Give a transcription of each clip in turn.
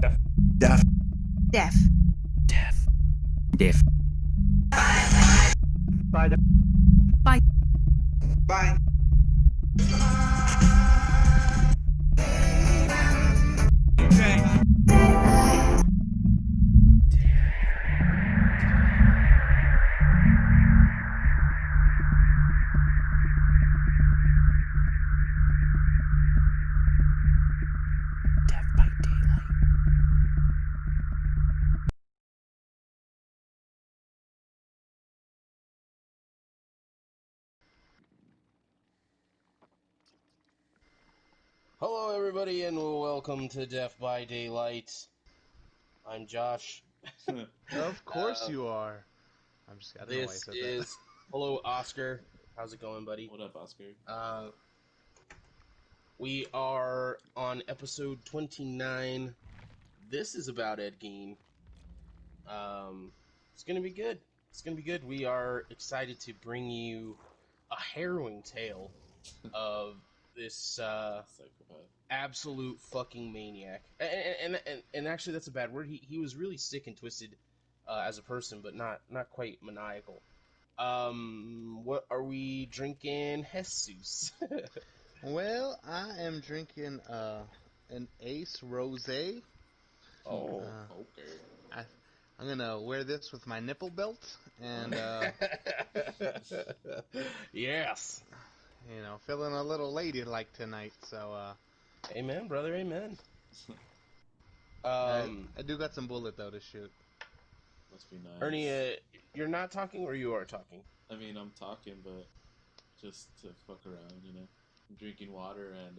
Def. Def. Def. Def. Def. Bye. Bye. Bye. Death by Daylight. Hello, everybody, and welcome to Death by Daylight. I'm Josh. Of course you are. I'm just. I don't know why I This said is hello, Oscar. How's it going, buddy? What up, Oscar? We are on episode 29. This is about Ed Gein. It's gonna be good. It's gonna be good. We are excited to bring you a harrowing tale of this Psychopath. absolute fucking maniac. And actually, that's a bad word. He was really sick and twisted as a person, but not quite maniacal. What are we drinking, Jesus? that. Well, I am drinking an Ace Rosé. Oh, Okay. I'm gonna wear this with my nipple belt, and yes. feeling a little ladylike tonight. So Amen, brother. Amen. I do got some bullet though to shoot. Must be nice. Ernie, you're not talking, or you are talking? I mean, I'm talking, but just to fuck around, you know. I'm drinking water and,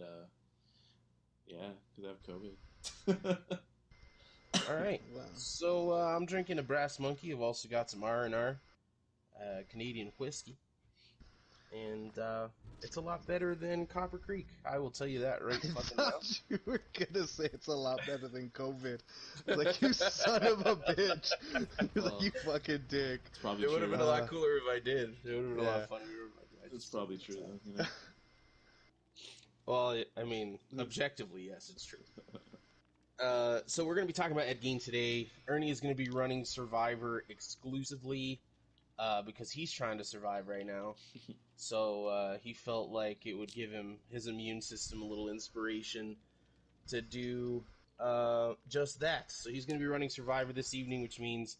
yeah, because I have COVID. All right. Wow. So I'm drinking a Brass Monkey. I've also got some R&R, Canadian whiskey, and it's a lot better than Copper Creek. I will tell you that right I fucking now. thought you were gonna say it's a lot better than COVID. Like, you son of a bitch. Like, you fucking dick. It's probably It true. would have been a lot cooler if I did. It would have been a lot Yeah. funnier if I did. It's probably true, though, you know. Well, I mean, objectively, yes, it's true. So we're going to be talking about Ed Gein today. Ernie is going to be running Survivor exclusively because he's trying to survive right now. So he felt like it would give him his immune system a little inspiration to do just that. So he's going to be running Survivor this evening, which means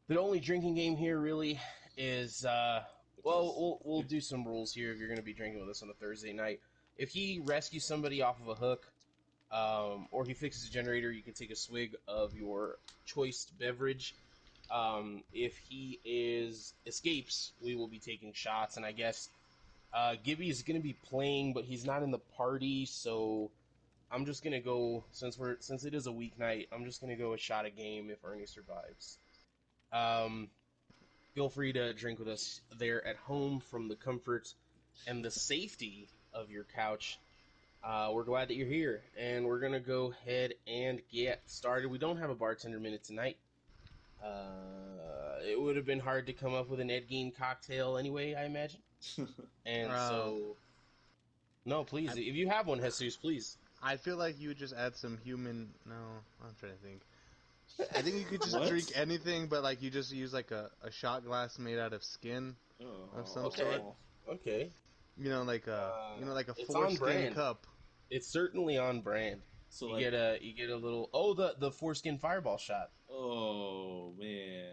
the only drinking game here really is well, we'll do some rules here if you're going to be drinking with us on a Thursday night. If he rescues somebody off of a hook, or he fixes a generator, you can take a swig of your choice beverage. If he escapes, we will be taking shots, and I guess Gibby is going to be playing, but he's not in the party, so I'm just going to go, since it is a weeknight, I'm just going to go a shot a game if Ernie survives. Feel free to drink with us there at home from the comfort and the safety of your couch. We're glad that you're here, and we're going to go ahead and get started. We don't have a bartender minute tonight. It would have been hard to come up with an Ed Gein cocktail anyway, I imagine. And so, no, please, if you have one, Jesus, please. I feel like you would just add some human. No, I'm trying to think. I think you could just What? drink anything, but like you just use like a shot glass made out of skin Oh, of some okay. sort. Okay. Like a it's on foreskin brand. cup. It's certainly on brand. So, You like, get a little the foreskin fireball shot. oh, man.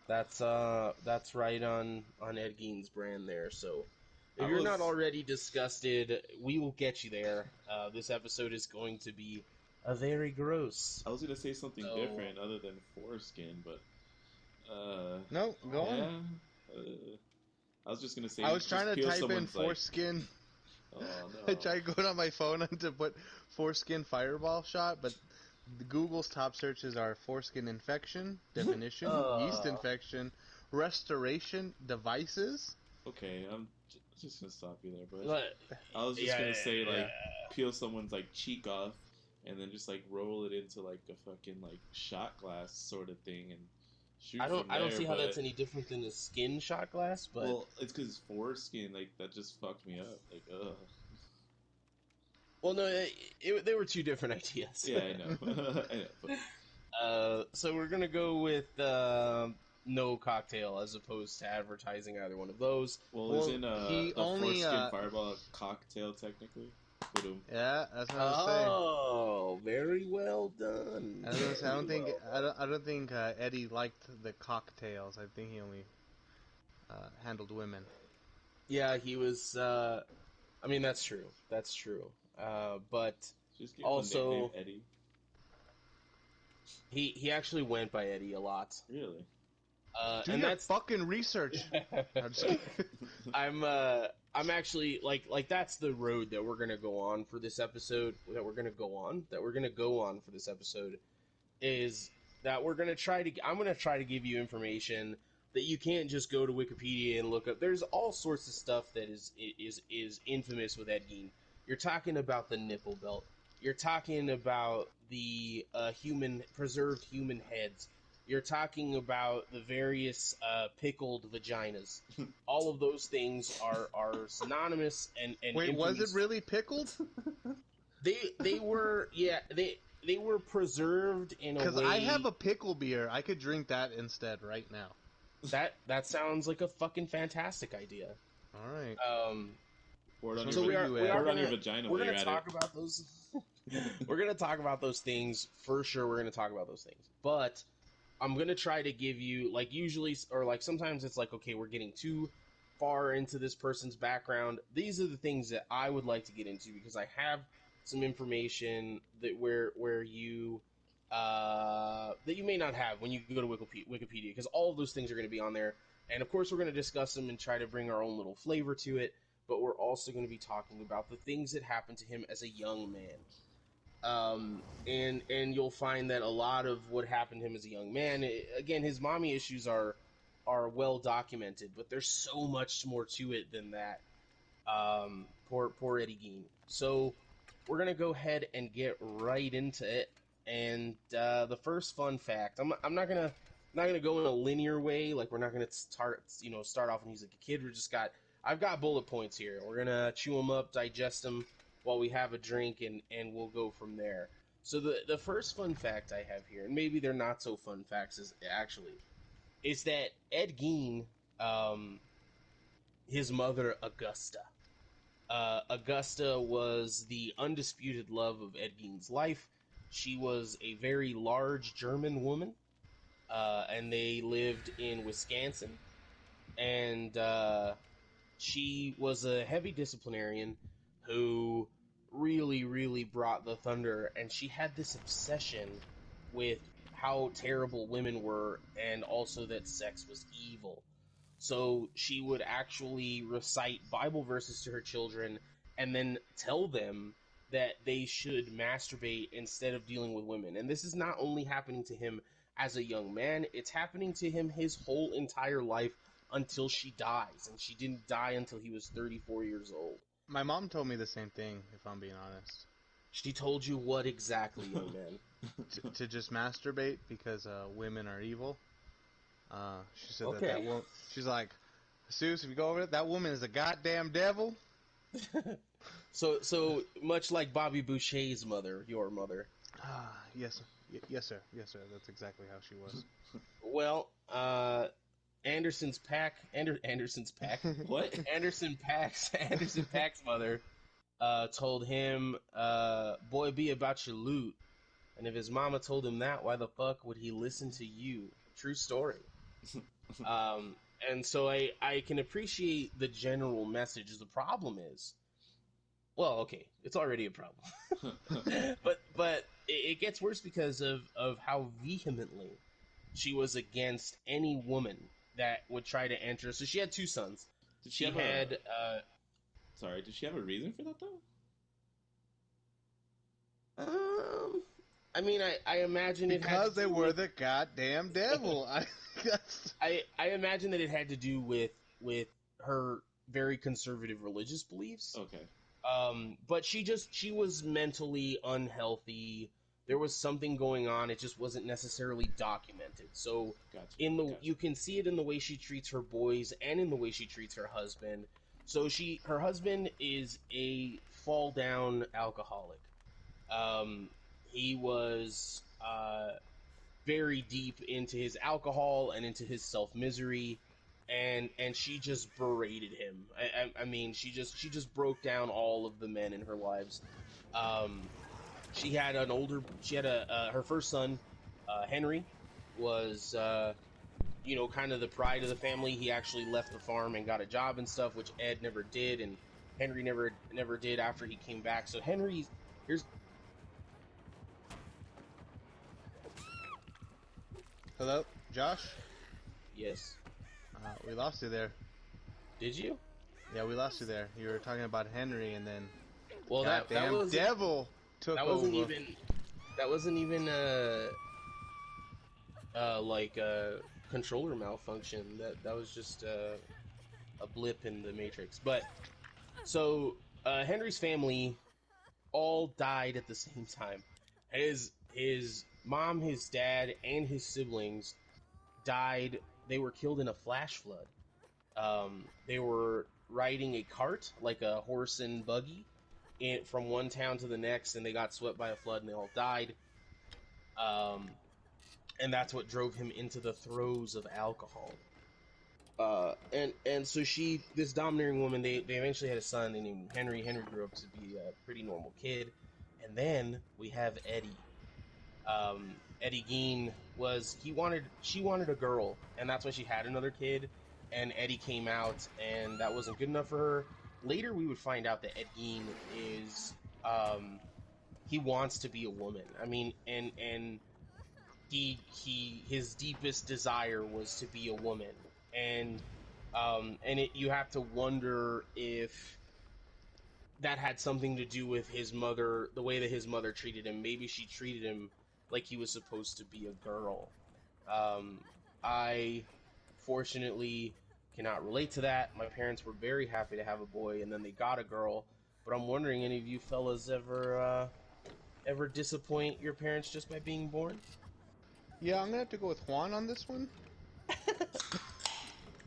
That's right on Ed Gein's brand there. So if I you're was- not already disgusted, we will get you there. This episode is going to be very gross. I was going to say something So- different other than foreskin, but, No, go yeah. on. I was just going to say, I was just trying to peel type in someone's, like- foreskin. Oh, no. I tried going on my phone to put foreskin fireball shot, but Google's top searches are foreskin infection, definition, yeast infection, restoration, devices. Okay, I'm just gonna stop you there, but But, I was just yeah, gonna say, like, yeah. peel someone's, like, cheek off, and then just, like, roll it into, like, a fucking, like, shot glass sort of thing, and shoot I don't from there, see how but- that's any different than a skin shot glass, but Well, it's because foreskin, like, that just fucked me up. Like, ugh. Well, no, they were two different ideas. Yeah, I know. I know. But So we're gonna go with no cocktail as opposed to advertising either one of those. well, Well, isn't he the only foreskin fireball a cocktail technically? Boom. yeah, that's what I was saying. Oh, very well done. I was gonna say, I don't Very think well done. I don't think Eddie liked the cocktails. I think he only handled women. Yeah, he was. I mean, that's true. That's true. But Just give him a nickname, also, Eddie. he actually went by Eddie a lot. Really? Do And your that's fucking research. I'm just kidding. I'm actually like that's the road that we're gonna go on for this episode. That we're gonna go on for this episode is that I'm gonna try to give you information that you can't just go to Wikipedia and look up. There's all sorts of stuff that is infamous with Ed Gein. You're talking about the nipple belt. You're talking about the preserved human heads. You're talking about the various pickled vaginas. All of those things are synonymous and Wait, was it infamous. really pickled? They were they were preserved in a Because I have way a pickle beer. I could drink that instead right now. that sounds like a fucking fantastic idea. All right. Pour it on So your, we are pour it on gonna your vagina we're while gonna you're at talk it. about those. We're gonna talk about those things for sure. We're gonna talk about those things, but I'm gonna try to give you like usually or like sometimes it's like okay, we're getting too far into this person's background. These are the things that I would like to get into because I have some information that where you that you may not have when you go to Wikipedia because all of those things are going to be on there, and of course we're going to discuss them and try to bring our own little flavor to it. But we're also going to be talking about the things that happened to him as a young man. And you'll find that a lot of what happened to him as a young man, again, his mommy issues are well documented, but there's so much more to it than that. Poor Eddie Gein. So we're gonna go ahead and get right into it. And the first fun fact, I'm not gonna go in a linear way. Like we're not gonna start off when he's like a kid. I've got bullet points here. We're gonna chew them up, digest them while we have a drink, and we'll go from there. So the first fun fact I have here, and maybe they're not so fun facts is that Ed Gein, um, his mother Augusta. Augusta was the undisputed love of Ed Gein's life. She was a very large German woman, and they lived in Wisconsin. And she was a heavy disciplinarian who really, really brought the thunder. And she had this obsession with how terrible women were and also that sex was evil. So she would actually recite Bible verses to her children and then tell them that they should masturbate instead of dealing with women. And this is not only happening to him as a young man, it's happening to him his whole entire life until she dies. And she didn't die until he was 34 years old. My mom told me the same thing, if I'm being honest. She told you what exactly, young man? To just masturbate because women are evil. She said Okay. she's like, Seuss, if you go over it, that woman is a goddamn devil. So much like Bobby Boucher's mother, your mother. Yes, yes, sir. Yes, sir. That's exactly how she was. Well, Anderson's What? Anderson Paak's mother told him, "Boy, be about your loot." And if his mama told him that, why the fuck would he listen to you? True story. And so I can appreciate the general message. The problem is, well, okay, it's already a problem, but it gets worse because of how vehemently she was against any woman that would try to enter. So she had two sons. Did She have had Sorry, did she have a reason for that though? I mean, I imagine it had Because to they do were with, the goddamn devil. I imagine that it had to do with her very conservative religious beliefs. Okay. But she was mentally unhealthy. There was something going on. It just wasn't necessarily documented. So Gotcha. you can see it in the way she treats her boys and in the way she treats her husband. So her husband is a fall down alcoholic. He was very deep into his alcohol and into his self misery, and she just berated him. I mean, she just broke down all of the men in her lives. She had her first son, Henry, was kind of the pride of the family. He actually left the farm and got a job and stuff, which Ed never did, and Henry never did after he came back. So here's. Hello, Josh? Yes. We lost you there. Did you? Yeah, we lost you there. You were talking about Henry, and then Well, that was devil took that over. wasn't even like a controller malfunction. That was just a blip in the matrix. But so Henry's family all died at the same time. His mom, his dad, and his siblings died. They were killed in a flash flood. They were riding a cart, like a horse and buggy, from one town to the next, and they got swept by a flood, and they all died. And that's what drove him into the throes of alcohol. And so this domineering woman, they eventually had a son named Henry. Henry grew up to be a pretty normal kid, and then we have Eddie. Eddie Gein she wanted a girl, and that's why she had another kid. And Eddie came out, and that wasn't good enough for her. Later, we would find out that Ed Gein is he wants to be a woman. I mean, and his deepest desire was to be a woman, and you have to wonder if that had something to do with his mother, the way that his mother treated him. Maybe she treated him like he was supposed to be a girl. I fortunately cannot relate to that. My parents were very happy to have a boy, and then they got a girl. But I'm wondering, any of you fellas ever disappoint your parents just by being born? Yeah, I'm gonna have to go with Juan on this one.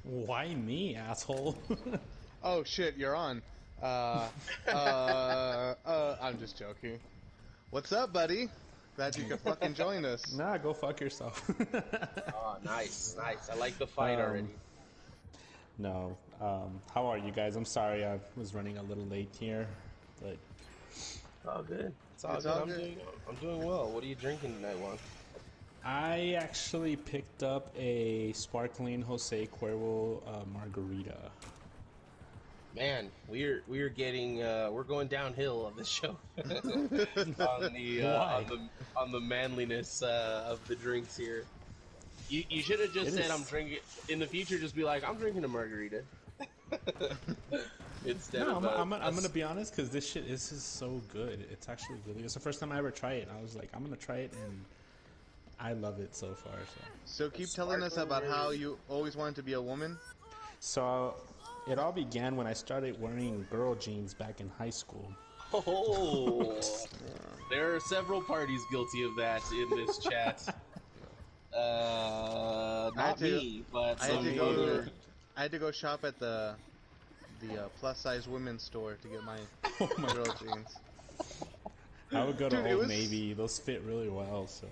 Why me, asshole? Oh shit, you're on. I'm just joking. What's up, buddy? Glad you could fucking join us. Nah, go fuck yourself. Oh, nice. I like the fight already. No. How are you guys? I'm sorry I was running a little late here, but All good. It's all good. I'm doing well. What are you drinking tonight, Juan? I actually picked up a sparkling Jose Cuervo margarita. Man, we're going downhill on this show on the manliness of the drinks here. You should have just said I'm drinking in the future. Just be like, I'm drinking a margarita. Instead No, of I'm gonna be honest, because this is so good. It's actually really. It's the first time I ever tried it. And I was like, I'm gonna try it, and I love it so far. So keep telling us about how you always wanted to be a woman. So it all began when I started wearing girl jeans back in high school. Oh, there are several parties guilty of that in this chat. Not me, but some other. I had to go shop at the plus size women's store to get my girl jeans. I would go to Dude, Old Navy. Those fit really well. So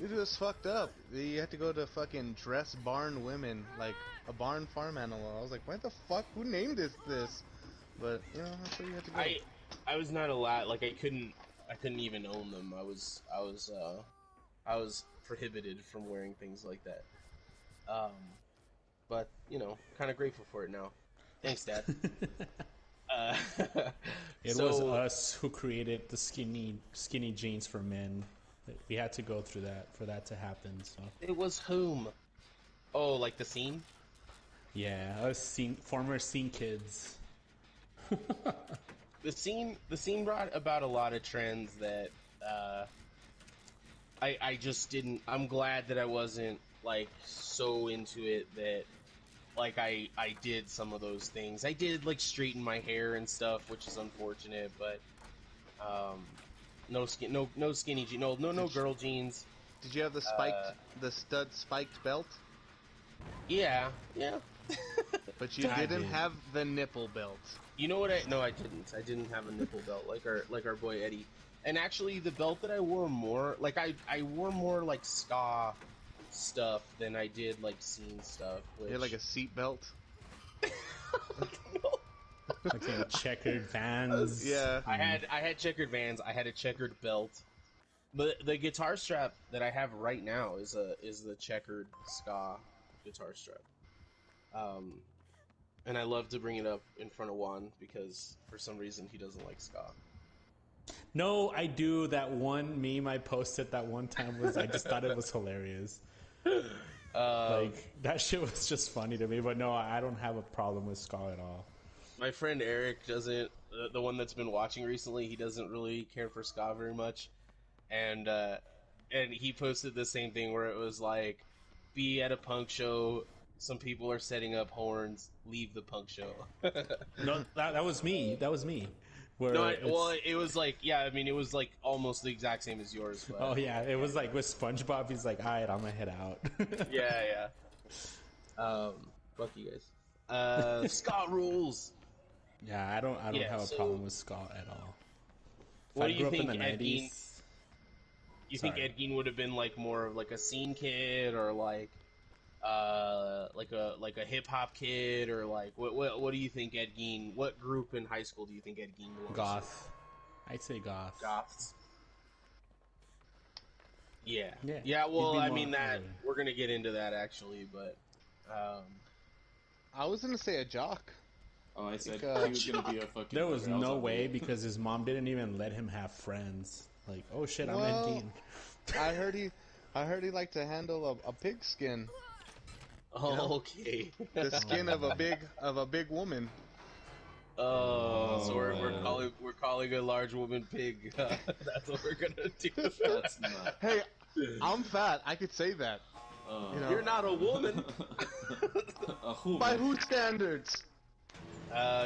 It was fucked up. You had to go to fucking Dress Barn Women, like a barn farm animal. I was like, what the fuck? Who named this? But that's where you had to go. I was not allowed. Like I couldn't even own them. I was prohibited from wearing things like that. But kind of grateful for it now. Thanks, Dad. it was us who created the skinny jeans for men. We had to go through that for that to happen. So it was whom? Oh, like the scene? Yeah, us former scene kids. The scene brought about a lot of trends that I just didn't. I'm glad that I wasn't like so into it that like I did some of those things. I did like straighten my hair and stuff, which is unfortunate, but no skinny jeans, no girl jeans. Did you have the stud spiked belt? Yeah. But you I didn't did. have the nipple belt. You know what? No, I didn't. I didn't have a nipple belt like our boy Eddie. And actually, the belt that I wore more, like I wore more like ska stuff than I did like scene stuff. Which You had like a seat belt. Like some checkered Vans. Yeah. I had checkered Vans. I had a checkered belt. The guitar strap that I have right now is the checkered ska guitar strap. And I love to bring it up in front of Juan because for some reason he doesn't like ska. No, I do. That one meme I posted that one time was I just thought it was hilarious. Like that shit was just funny to me. But no, I don't have a problem with ska at all. My friend Eric doesn't. The one that's been watching recently, he doesn't really care for ska very much, and he posted the same thing where it was like, be at a punk show. Some people are setting up horns. Leave the punk show. No, that was me. That was me. Where No, it's- it was like, yeah, I mean, it was like almost the exact same as yours. But oh yeah, it was like with SpongeBob. He's like, all right, I'm gonna head out. yeah. Fuck you guys. Ska rules. Yeah, I don't Yeah, have a so- problem with ska at all. If What I do you grew up think, in the Ed Gein? 90s. You think Sorry. Ed Gein would have been like more of like a scene kid or like a hip hop kid or like what do you think Ed Gein? What group in high school do you think Ed Gein was? Goth. I'd say goth. Goths. Yeah. Yeah. Yeah. Well, He'd be I more- mean that yeah. we're gonna get into that actually, but I was gonna say a jock. Oh, I said Because- he was gonna be a fucking. There was Rails no on way me. because his mom didn't even let him have friends. Like, oh shit, I'm Well- Ed Gein. I heard he liked to handle a pig skin, okay. the skin of a big woman. Oh, so we're man. calling a large woman pig. That's what we're gonna do. That's not. Hey, I'm fat. I could say that. You know. You're not a woman. A who? By whose standards?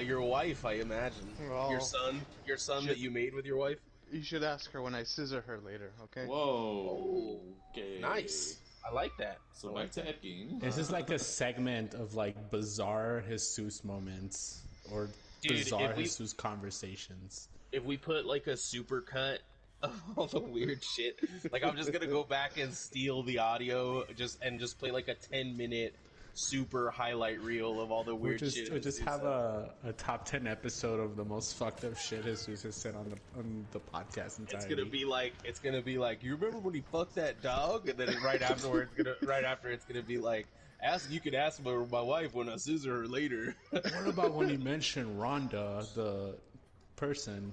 Your wife, I imagine. Well, Your son shit. that you made with your wife. You should ask her when I scissor her later, okay? Whoa. Okay. Nice. I like that. So I back like to that. Ed Gein. This is like a segment of like bizarre Jesus moments or Dude, bizarre if we- Jesus conversations. If we put like a super cut of all the weird shit, like I'm just gonna go back and steal the audio, just play like a 10-minute super highlight reel of all the weird shit. We'll just Jesus have said. a top 10 episode of the most fucked up shit Jesus has said on the podcast entirely. It's gonna be like, you remember when he fucked that dog? And then right after it's gonna be like, you can ask my wife when I scissor her later. What about when he mentioned Rhonda, the person?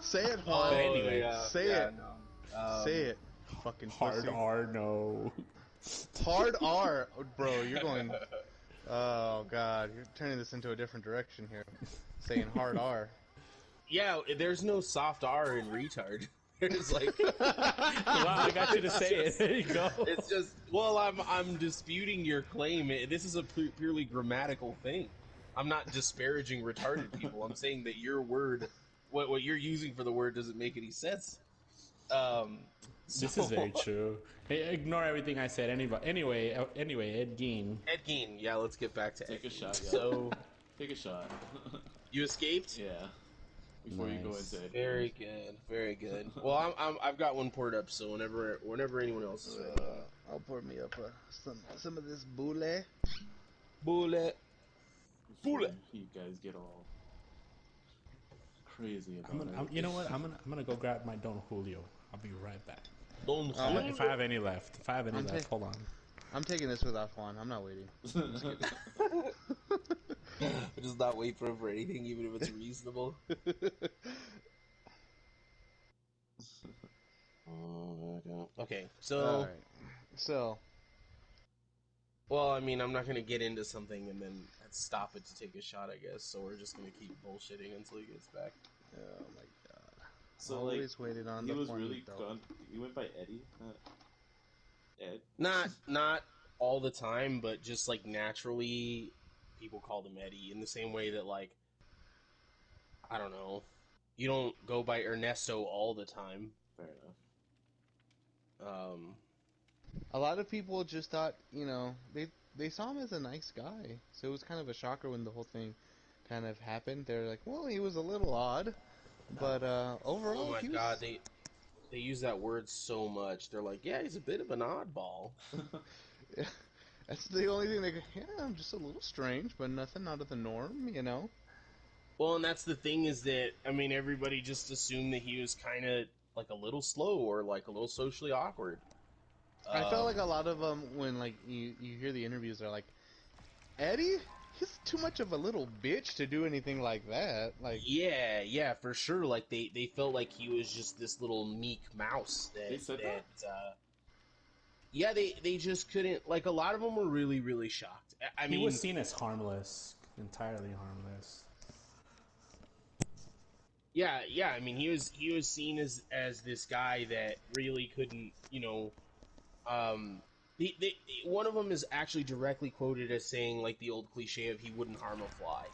Say it, But Juan. anyway, Say it. No. Say it. Fucking Hard pussy. R, no. Hard R, bro. You're going. Oh god, you're turning this into a different direction here. Saying hard R. Yeah, there's no soft R in retard. There's like, Wow, I got you to say it. There you go. it's just, well, I'm disputing your claim. This is a purely grammatical thing. I'm not disparaging retarded people. I'm saying that your word, what you're using for the word, doesn't make any sense. This is very true. Hey, ignore everything I said. Anyway, Ed Gein. Ed Gein. Yeah, let's get back to Take Ed a Gein. shot, yeah. So Take a shot. you escaped. Yeah. Before you go Nice. into Ed Gein. Very good, very good. Well, I've got one poured up, so whenever anyone else is ready. I'll pour me up some of this boule. Bullet. Before Bullet. you guys get all crazy about it. You know what? I'm gonna go grab my Don Julio. I'll be right back. Don't If I have any left. Hold on. I'm taking this without Juan. I'm not waiting. just not wait for him for anything, even if it's reasonable. Okay, so Alright. So, well, I mean, I'm not gonna get into something and then stop it to take a shot, I guess. So we're just gonna keep bullshitting until he gets back. oh my god. So Always waited on he the was Juanito. really gone. He went by Eddie, not Ed. Not all the time, but just like naturally, people called him Eddie in the same way that like, I don't know, you don't go by Ernesto all the time. Fair enough. A lot of people just thought, they they saw him as a nice guy, so it was kind of a shocker when the whole thing kind of happened. They're like, well, he was a little odd, but Oh overall my he was. god, they use that word so much. They're like, yeah, he's a bit of an oddball. That's the only thing they go, yeah, I'm just a little strange, but nothing out of the norm, you know? Well, and that's the thing is that, I mean, everybody just assumed that he was kind of like a little slow or like a little socially awkward. I felt like a lot of them, when like you hear the interviews, they're like, Eddie, he's too much of a little bitch to do anything like that. Like, Yeah, for sure. Like they felt like he was just this little meek mouse They said that? yeah, they just couldn't, like, a lot of them were really, really shocked. I He mean, was seen as harmless, entirely harmless. yeah, I mean, he was seen as this guy that really couldn't, um, one of them is actually directly quoted as saying, like, the old cliche of he wouldn't harm a fly.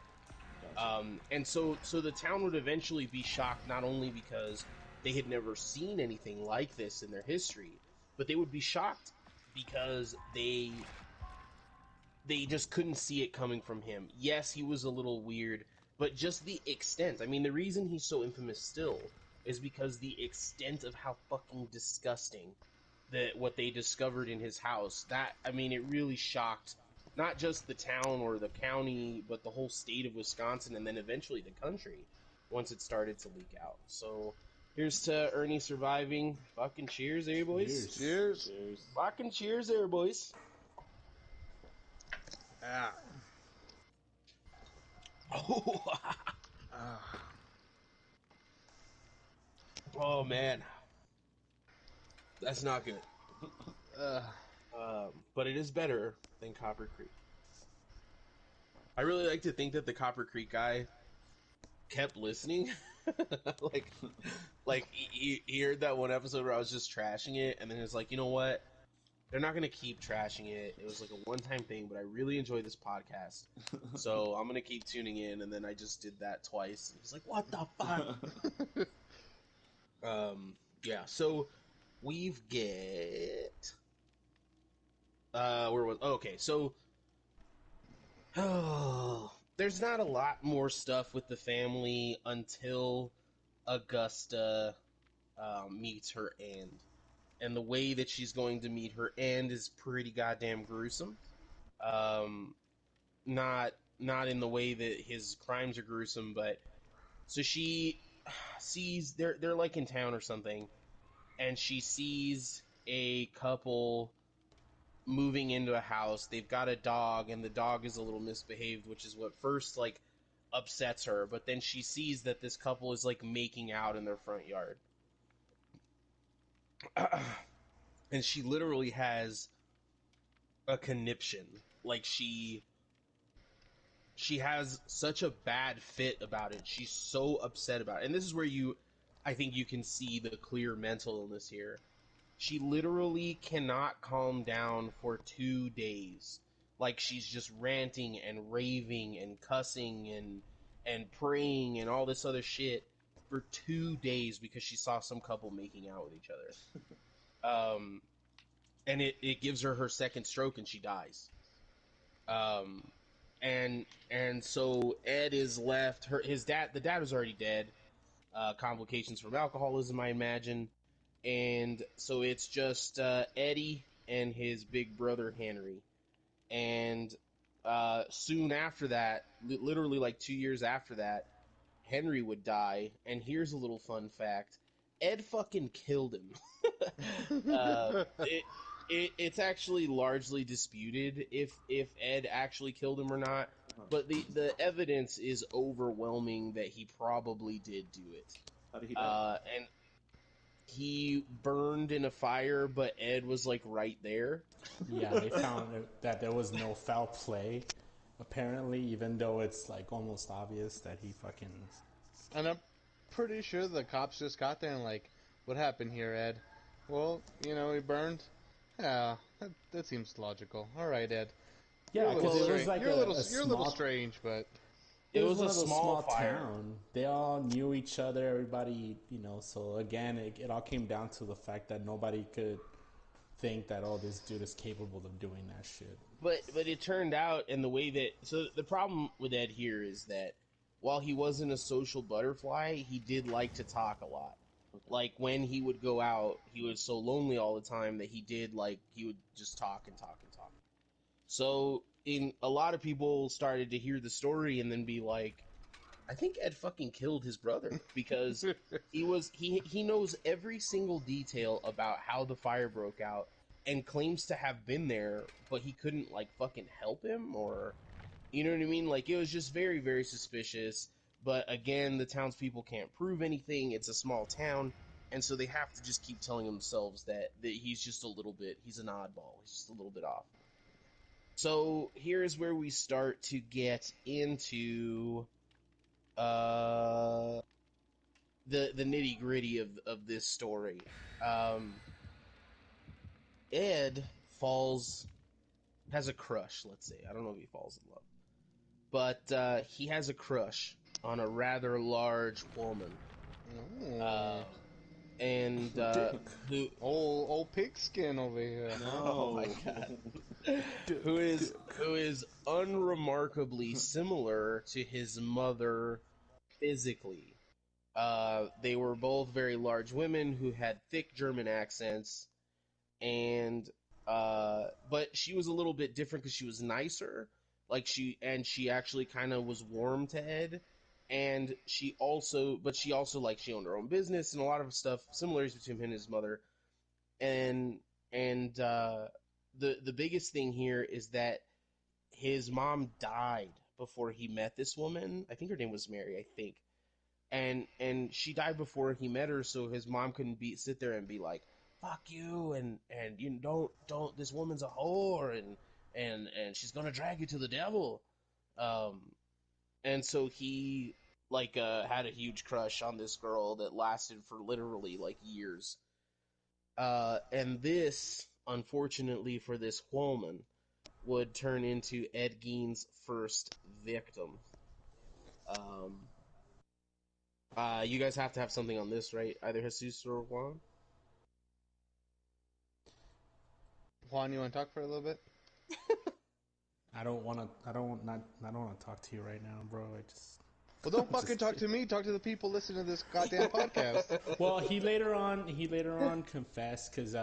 And so the town would eventually be shocked, not only because they had never seen anything like this in their history, but they would be shocked because they just couldn't see it coming from him. Yes, he was a little weird, but just the extent. I mean, the reason he's so infamous still is because the extent of how fucking disgusting that what they discovered in his house. That, I mean, it really shocked not just the town or the county, but the whole state of Wisconsin, and then eventually the country once it started to leak out. So here's to Ernie surviving. Fucking cheers, there, boys. cheers. Cheers. Fucking cheers, there, boys. Ah. Oh, Ah. oh man, that's not good. Uh, But it is better than Copper Creek. I really like to think that the Copper Creek guy kept listening. like, like he heard that one episode where I was just trashing it, and then it's like, you know what? They're not gonna keep trashing it. It was like a one-time thing, but I really enjoy this podcast, so I'm gonna keep tuning in. And then I just did that twice, and he's like, "What the fuck?" Yeah. So we've get where was okay? So there's not a lot more stuff with the family until Augusta meets her end. And the way that she's going to meet her end is pretty goddamn gruesome. Um, not in the way that his crimes are gruesome, but so she sees they're like in town or something, and she sees a couple moving into a house. They've got a dog, and the dog is a little misbehaved, which is what first like upsets her. But then she sees that this couple is like making out in their front yard. And she literally has a conniption. Like she has such a bad fit about it. She's so upset about it. And this is where I think you can see the clear mental illness here. She literally cannot calm down for 2 days. Like, she's just ranting and raving and cussing and praying and all this other shit for 2 days because she saw some couple making out with each other. And it gives her her second stroke and she dies. Um, and so Ed is left. The dad was already dead. Complications from alcoholism, I imagine. And so it's just Eddie and his big brother Henry. And soon after that, literally like 2 years after that, Henry would die. And here's a little fun fact: Ed fucking killed him. uh, it's actually largely disputed if Ed actually killed him or not. But the evidence is overwhelming that he probably did do it. How did he die? And he burned in a fire, but Ed was like right there. Yeah, they found that there was no foul play, apparently, even though it's like almost obvious that he fucking. and I'm pretty sure the cops just got there and like, what happened here, Ed? Well, he burned. Yeah, that seems logical. All right, Ed. Yeah, because it was strange. like You're a little small. strange, but It was was one a of those small small fire. town. They all knew each other. Everybody, so again, it all came down to the fact that nobody could think that, oh, this dude is capable of doing that shit. But it turned out, and the way that, so the problem with Ed here is that while he wasn't a social butterfly, he did like to talk a lot. Like when he would go out, he was so lonely all the time that he would just talk and talk and talk. So a lot of people started to hear the story and then be like, I think Ed fucking killed his brother, because he knows every single detail about how the fire broke out and claims to have been there, but he couldn't like fucking help him, or you know what I mean? Like, it was just very, very suspicious. But again, the townspeople can't prove anything. It's a small town, and so they have to just keep telling themselves that he's just he's an oddball. He's just a little bit off. So here's where we start to get into the nitty gritty of this story. Ed has a crush. Let's say, I don't know if he falls in love, but he has a crush on a rather large woman, and who old pigskin over here. oh my god, who is unremarkably similar to his mother physically. They were both very large women who had thick German accents, and but she was a little bit different because she was nicer. Like she actually kind of was warm to Ed, and she also like she owned her own business and a lot of stuff similarities between him and his mother. And the biggest thing here is that his mom died before he met this woman. I think her name was Mary, I think. And she died before he met her, so his mom couldn't sit there and be like, fuck you, and you know, don't this woman's a whore, and she's gonna drag you to the devil. And so he like had a huge crush on this girl that lasted for literally like years. And this, unfortunately for this woman, would turn into Ed Gein's first victim. You guys have to have something on this, right? Either Jesus or Juan? Juan, you want to talk for a little bit? I don't want to talk to you right now, bro. Well, don't fucking talk to me. Talk to the people listening to this goddamn podcast. Well, he later on confessed, because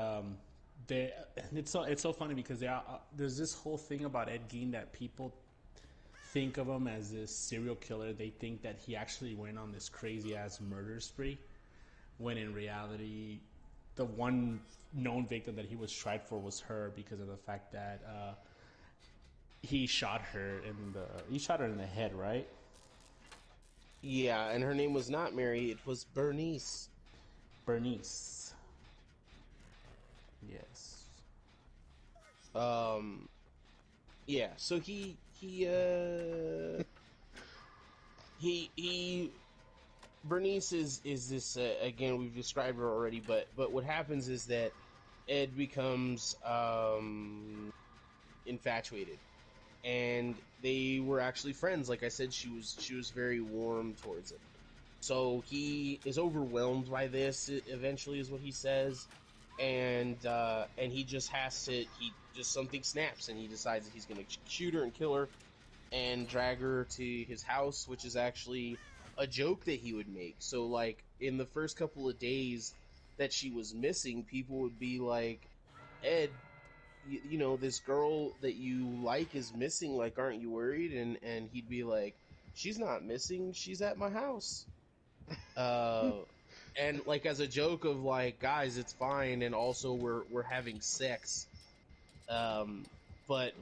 it's so funny because there's this whole thing about Ed Gein that people think of him as this serial killer. They think that he actually went on this crazy ass murder spree, when in reality, the one known victim that he was tried for was her, because of the fact that he shot her in the head, right? Yeah, and her name was not Mary, it was Bernice. Bernice. Yes. Yeah, so he Bernice is this again, we've described her already, but what happens is that Ed becomes infatuated, and they were actually friends. Like I said, she was very warm towards him. So he is overwhelmed by this. Eventually, is what he says, and he just something snaps, and he decides that he's going to shoot her and kill her, and drag her to his house, which is actually a joke that he would make. So, like, in the first couple of days that she was missing, people would be like, Ed, you know, this girl that you like is missing, like, aren't you worried? And he'd be like, she's not missing, she's at my house. And like, as a joke of like, guys, it's fine, and also we're having sex. But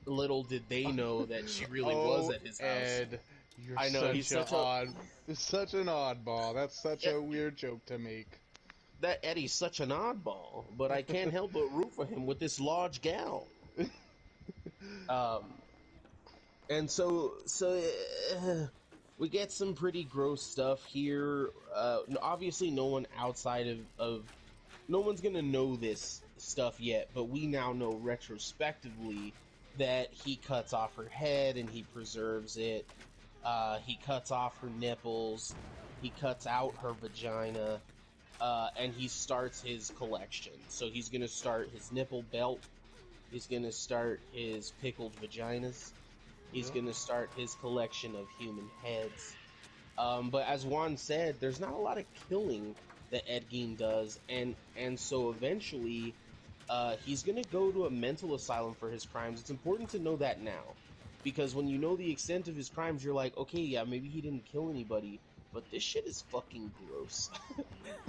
little did they know that she really was at his house. Ed, you're I know, he's such an oddball. That's such a weird joke to make. That Eddie's such an oddball, but I can't help but root for him with this large gal. And so we get some pretty gross stuff here. Obviously, no one outside of no one's gonna know this stuff yet, but we now know retrospectively that he cuts off her head and he preserves it. He cuts off her nipples. He cuts out her vagina. and he starts his collection. So he's gonna start his nipple belt. He's gonna start his pickled vaginas. He's Yep. gonna start his collection of human heads. But as Juan said, there's not a lot of killing that Ed Gein does, and so eventually, he's gonna go to a mental asylum for his crimes. It's important to know that now, because when you know the extent of his crimes, you're like, okay, yeah, maybe he didn't kill anybody, but this shit is fucking gross,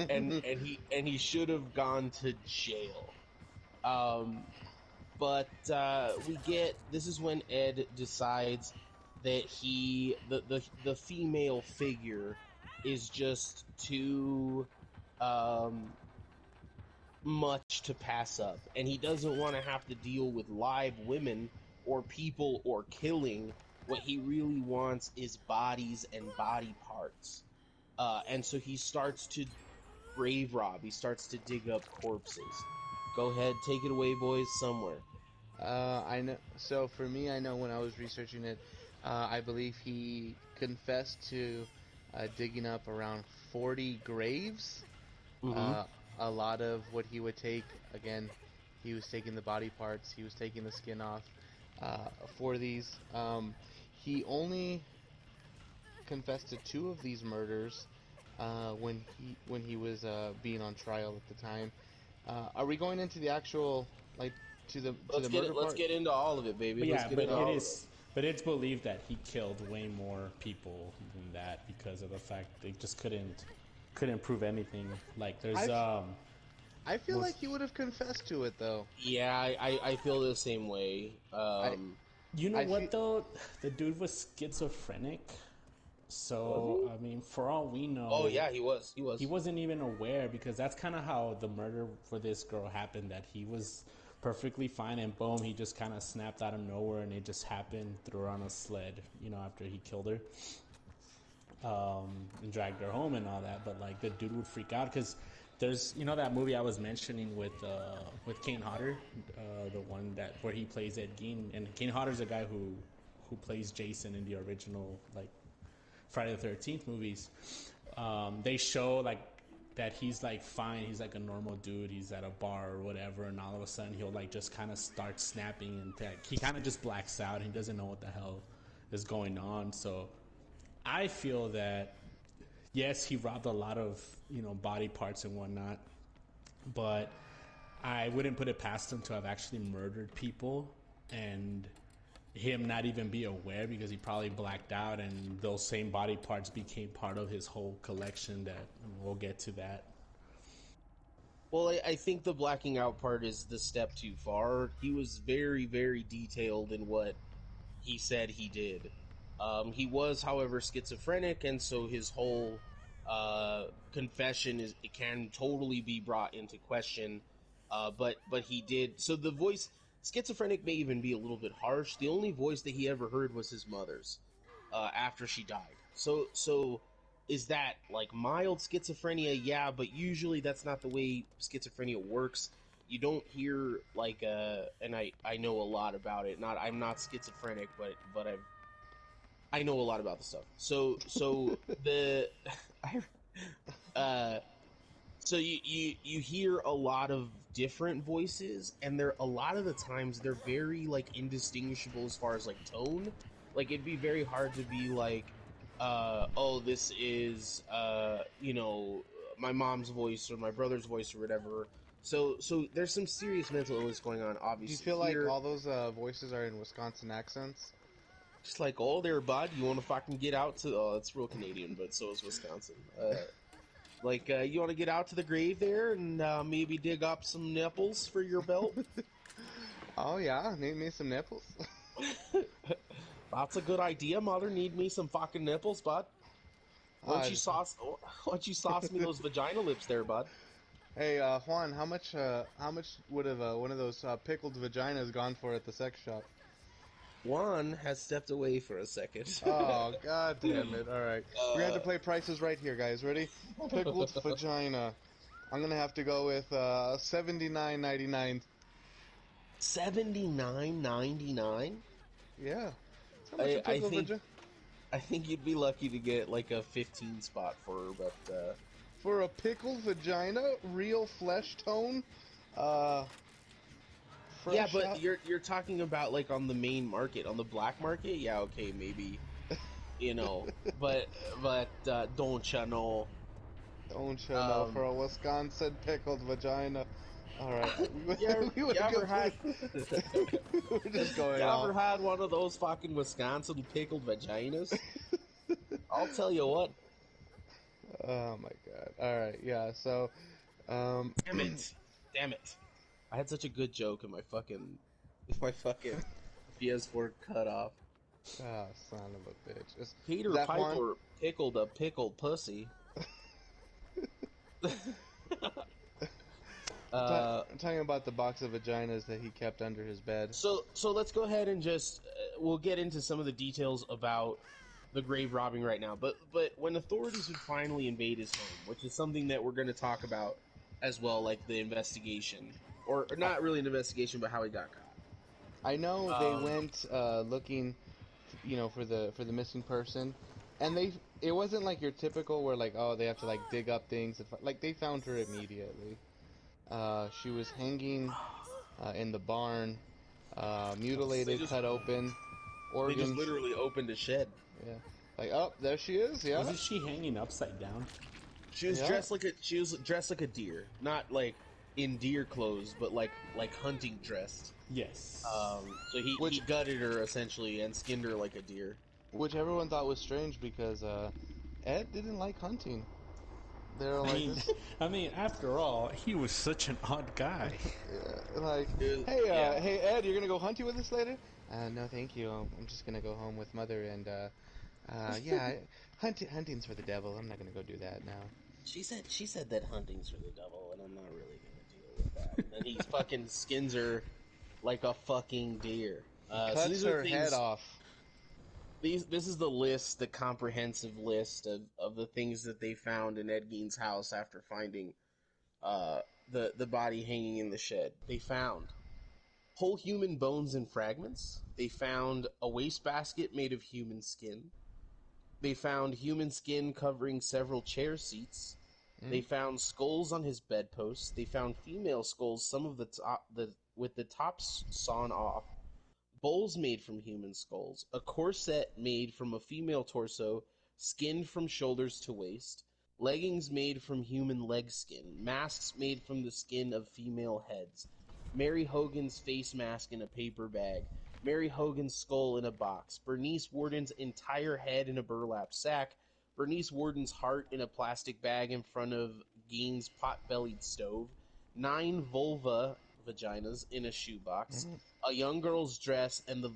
and he should have gone to jail. Um, but we get this is when Ed decides that the female figure is just too um, much to pass up, and he doesn't want to have to deal with live women or people or killing. What he really wants is bodies and body parts, and so he starts to grave rob. He starts to dig up corpses. Go ahead, take it away, boys. Somewhere. I know. So for me, I know when I was researching it, I believe he confessed to digging up around 40 graves. Mm-hmm. Uh, a lot of what he would take, again, he was taking the body parts, he was taking the skin off for these. He only confessed to 2 of these murders when he was being on trial at the time. Are we going into the actual like to the murder Let's part? get into all of it, baby. But Let's yeah, get but into it all of is. But it's believed that he killed way more people than that because of the fact they just couldn't prove anything. Like there's I feel was like he would have confessed to it though. Yeah, I feel the same way. I you know I feel what though, the dude was schizophrenic. Was So he? I mean, for all we Oh know, yeah, he was. He he was. wasn't even aware because that's kind of how the murder for this girl happened. That he was perfectly fine and boom, he just kind of snapped out of nowhere and it just happened. Threw her on a sled, after he killed her. And dragged her home and all that. But like the dude would freak out because there's that movie I was mentioning with Kane Hodder, the one that where he plays Ed Gein, and Kane Hodder's a guy who plays Jason in the original like Friday the 13th movies. They show like that he's like fine, he's like a normal dude, he's at a bar or whatever, and all of a sudden he'll like just kind of start snapping and he kind of just blacks out. He doesn't know what the hell is going on. So I feel that yes, he robbed a lot of body parts and whatnot, but I wouldn't put it past him to have actually murdered people and him not even be aware because he probably blacked out and those same body parts became part of his whole collection. That we'll get to that. Well, I think the blacking out part is the step too far. He was very, very detailed in what he said he did. He was, however, schizophrenic, and so his whole confession it can totally be brought into question. But he did. So the voice schizophrenic may even be a little bit harsh. The only voice that he ever heard was his mother's after she died. So is that like mild schizophrenia? Yeah, but usually that's not the way schizophrenia works. You don't hear like and I know a lot about it. I'm not schizophrenic, but I know a lot about the stuff. So the I uh so you hear a lot of different voices, and they're a lot of the times they're very like indistinguishable as far as like tone. Like it'd be very hard to be like, oh, this is my mom's voice or my brother's voice or whatever. So there's some serious mental illness going on, Do you obviously feel like here. all those voices are in Wisconsin accents? Just like, oh, there, bud, you want to fucking get out to? Oh, it's real Canadian, but so is Wisconsin. You want to get out to the grave there and maybe dig up some nipples for your belt? Oh yeah, need me some nipples. That's a good idea, mother. Need me some fucking nipples, bud. Why don't uh, you sauce? Why don't you sauce me those vagina lips there, bud? hey Juan, how much would have one of those pickled vaginas gone for at the sex shop? Juan has stepped away for a second. Oh god damn it! All right, we're gonna have to play prices right here, guys. Ready? Pickled vagina. I'm gonna have to go with $79.99. $79.99. Yeah. That's how much a I pickled think vagina? I think you'd be lucky to get like a 15 spot for her, but For a pickled vagina, real flesh tone, Yeah, fresh but out. you're talking about like on the main market, on the black market. Yeah, okay, maybe, but don't you know? Don't you know, for a Wisconsin pickled vagina. Alright, we You went ever had we're just going you ever off. had one of those fucking Wisconsin pickled vaginas? I'll tell you what. Oh my god. Alright, yeah, so, Damn it, damn it! I had such a good joke, and my fucking PS4 cut off. oh, son of a bitch. Is Peter that Juan? Piper pickled a pickled pussy. I'm talking about the box of vaginas that he kept under his bed. So let's go ahead and just we'll get into some of the details about the grave robbing right now. But when authorities would finally invade his home, which is something that we're going to talk about as well, like the investigation, or not really an investigation, but how he got caught. I know they went looking, for the missing person, and it wasn't like your typical where like, oh, they have to like dig up things like they found her immediately. She was hanging in the barn, They mutilated, just cut open, they just organs. literally opened a shed. Yeah, like, oh, there she is. Yeah, Wasn't she hanging upside down? She was Yeah. dressed like a deer, not like in deer clothes, but like hunting dressed. Yes. So he gutted her essentially and skinned her like a deer. which everyone thought was strange because Ed didn't like hunting. They were like, this, I mean, after all, he was such an odd guy. like, It- hey, yeah. hey, Ed, you're gonna go hunting with us later? No, thank you. I'm just gonna go home with Mother and, yeah, hunting's for the devil. I'm not gonna go do that now. She said that hunting's for the devil, and I'm not really gonna deal with that. And then he fucking skins her like a fucking deer. So Cuts these are the her head things. off. This is the list, the comprehensive list of the things that they found in Ed Gein's house after finding the body hanging in the shed. They found whole human bones and fragments. They found a wastebasket made of human skin. They found human skin covering several chair seats. They found skulls on his bedpost. They found female skulls, some of the top, with the tops sawn off. Bowls made from human skulls. A corset made from a female torso, skinned from shoulders to waist. Leggings made from human leg skin. Masks made from the skin of female heads. Mary Hogan's face mask in a paper bag. Mary Hogan's skull in a box. Bernice Warden's entire head in a burlap sack. Bernice Warden's heart in a plastic bag in front of Gein's pot-bellied stove. 9 vulva vaginas in a shoebox. A young girl's dress, and the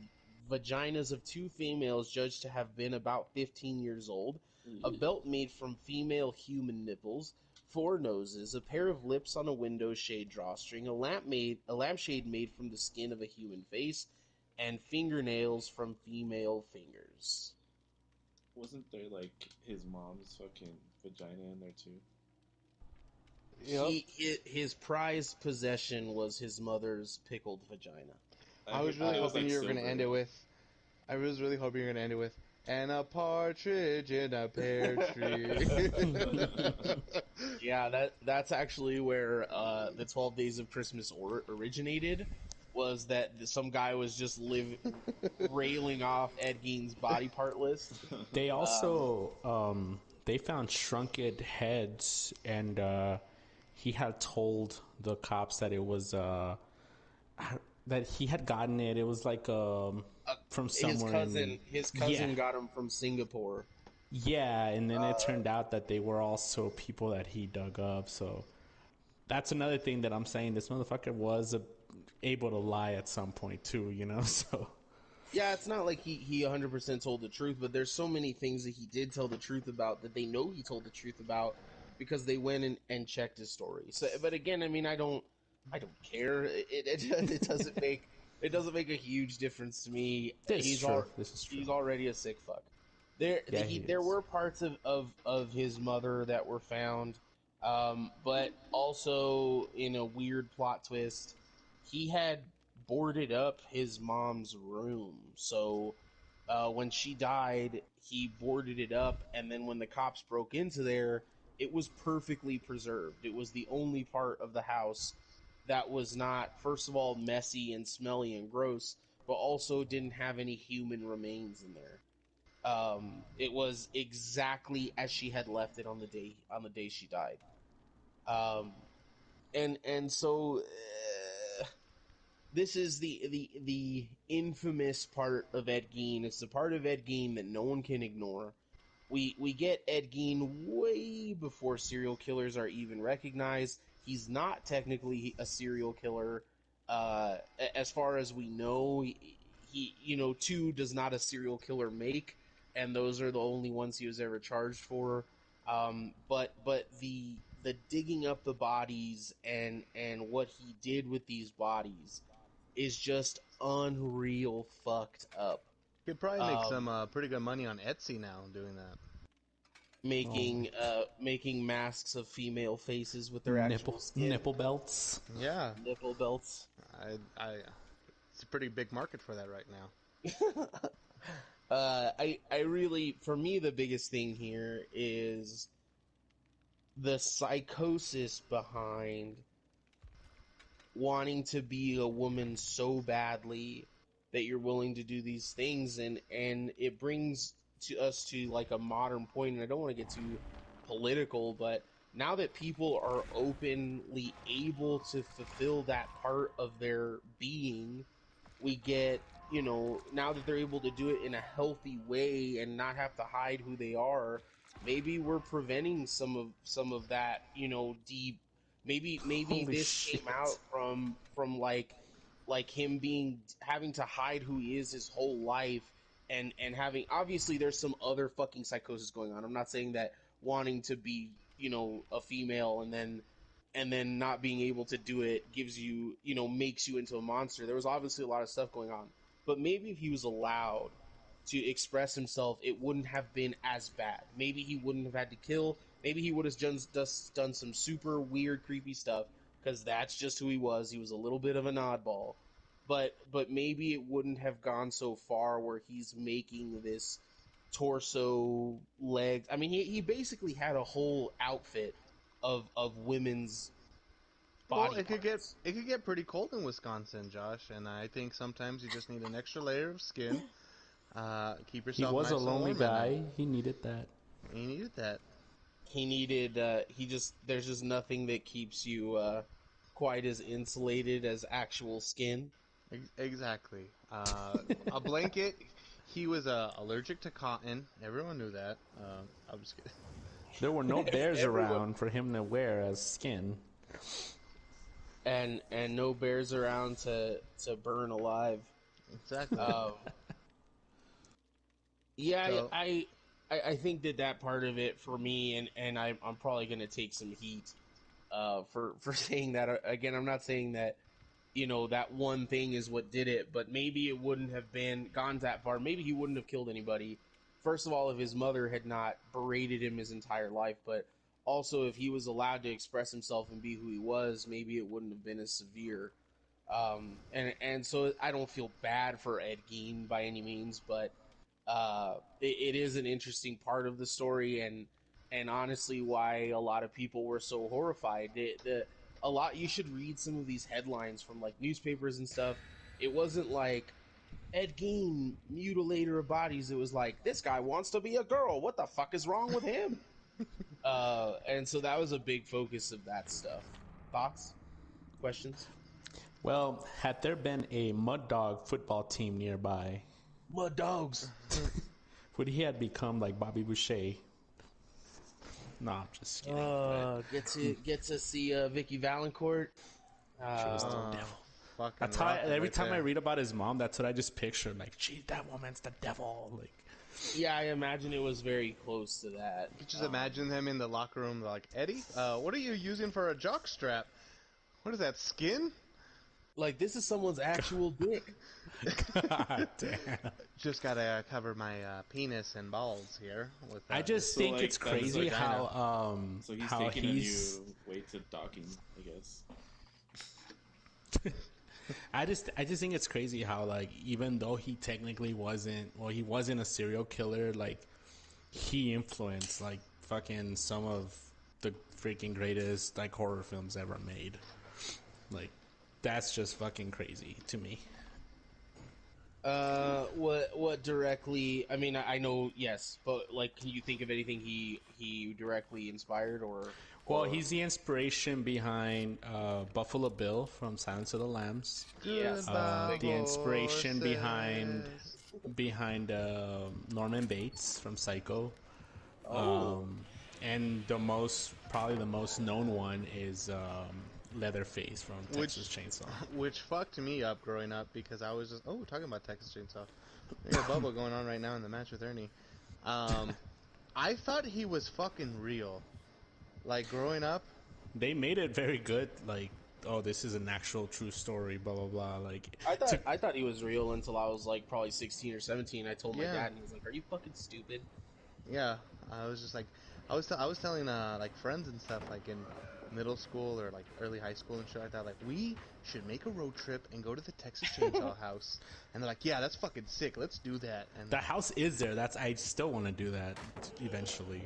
vaginas of 2 females judged to have been about 15 years old. A belt made from female human nipples. 4 noses, a pair of lips on a window shade drawstring, a lampshade made from the skin of a human face, and fingernails from female fingers. Wasn't there like his mom's fucking vagina in there too? Yep. His prized possession was his mother's pickled vagina. I was heard really it was, hoping like, you were gonna silver. end it with. I was really hoping you were gonna end it with. And a partridge in a pear tree. Yeah, that's actually where the 12 Days of Christmas originated. Was that some guy was just railing off Ed Gein's body part list? They also they found shrunken heads, and he had told the cops that it was that he had gotten it. It was like from somewhere His cousin yeah, got him from Singapore. yeah, and then it turned out that they were also people that he dug up. So that's another thing that I'm saying. This motherfucker was able to lie at some point too, you know. So Yeah, it's not like he 100% told the truth, but there's so many things that he did tell the truth about that they know he told the truth about because they went and checked his story. So, but again, I mean, I don't care. It doesn't make a huge difference to me. this is true. This is true. He's already a sick fuck. Yeah, he There is. were parts of his mother that were found, but also in a weird plot twist, he had boarded up his mom's room. So when she died, he boarded it up, and then when the cops broke into there, it was perfectly preserved. It was the only part of the house that was not, first of all, messy and smelly and gross, but also didn't have any human remains in there. It was exactly as she had left it on the day she died. Um, and so this is the infamous part of Ed Gein. It's the part of Ed Gein that no one can ignore. We get Ed Gein way before serial killers are even recognized. He's not technically a serial killer, as far as we know. Two does not a serial killer make, and those are the only ones he was ever charged for. But the digging up the bodies and what he did with these bodies is just unreal fucked up. Could probably make some Um, pretty good money on Etsy now doing that. making masks of female faces with their actual skin, Nipple belts. Yeah, nipple belts. it's a pretty big market for that right now. I really, for me, the biggest thing here is the psychosis behind wanting to be a woman so badly that you're willing to do these things, and it brings to us to like a modern point, and I don't want to get too political, but now that people are openly able to fulfill that part of their being, we get, now that they're able to do it in a healthy way and not have to hide who they are, maybe we're preventing some of that, deep. Maybe Holy this shit. came out from like him being having to hide who he is his whole life, and having, obviously there's some other fucking psychosis going on. I'm not saying that wanting to be, a female and then not being able to do it gives you, makes you into a monster. There was obviously a lot of stuff going on, but maybe if he was allowed to express himself, it wouldn't have been as bad. Maybe he wouldn't have had to kill. Maybe he would have just done some super weird, creepy stuff, because that's just who he was. He was a little bit of an oddball, but maybe it wouldn't have gone so far where he's making this torso, legs. I mean, he basically had a whole outfit of women's Well, body parts. it could get pretty cold in Wisconsin, Josh, and I think sometimes you just need an extra layer of skin. Keep He yourself was a nice and lonely warm at guy. night. He needed that. You needed that. He needed there's just nothing that keeps you quite as insulated as actual skin. Exactly. A blanket. He was allergic to cotton. Everyone knew that. I'm just kidding. There were no bears Everyone. around for him to wear as skin. And no bears around to burn alive. Exactly. Um, yeah, So, I think that part of it for me, and I'm probably gonna take some heat for saying that. Again, I'm not saying that, that one thing is what did it, but maybe it wouldn't have been gone that far. Maybe he wouldn't have killed anybody. First of all, if his mother had not berated him his entire life, but also if he was allowed to express himself and be who he was, maybe it wouldn't have been as severe. And so I don't feel bad for Ed Gein by any means, but it is an interesting part of the story, and honestly, why a lot of people were so horrified. A lot, you should read some of these headlines from like newspapers and stuff. It wasn't like Ed Gein, mutilator of bodies. It was like, this guy wants to be a girl. What the fuck is wrong with him? And so that was a big focus of that stuff. Thoughts? Questions? Well, had there been a Mud Dog football team nearby, Mud dogs. would he have become like Bobby Boucher? No, I'm just kidding. Get to see Vicky Valancourt. She was the devil. fucking That's how rocket every right time I there. read about his mom, that's what I just picture. Like, geez, that woman's the devil. Like, Yeah, I imagine it was very close to that. You could just imagine them in the locker room, like, Eddie, what are you using for a jock strap? What is that, skin? Like, this is someone's actual dick. God damn. Just gotta cover my penis and balls here. With I just So, think like, it's that's crazy vagina. how So he's how taking he's. a new way to docking, I guess. I just think it's crazy how, like, even though he technically wasn't, well, he wasn't a serial killer, like, he influenced like fucking some of freaking greatest like horror films ever made. Like, that's just fucking crazy to me. What directly? I mean, I know, yes, but like, can you think of anything he directly inspired or? Well, he's the inspiration behind Buffalo Bill from Silence of the Lambs. Yes, The inspiration horses. behind Norman Bates from Psycho. Oh. And probably the most known one is Leatherface from Texas Chainsaw. Which fucked me up growing up because I was just talking about Texas Chainsaw. We got a bubble going on right now in the match with Ernie. I thought he was fucking real. Like growing up, They made it very good. Like, oh, this is an actual true story. Blah blah blah. Like, I thought he was real until I was like probably 16 or 17. I told my Yeah. dad, and he was like, "Are you fucking stupid?" yeah, I was just like, I was telling like friends and stuff like in middle school or like early high school and shit like that. Like we should make a road trip and go to the Texas Chainsaw House. And they're like, yeah, that's fucking sick. Let's do that. And the house is there. I still want to do that eventually.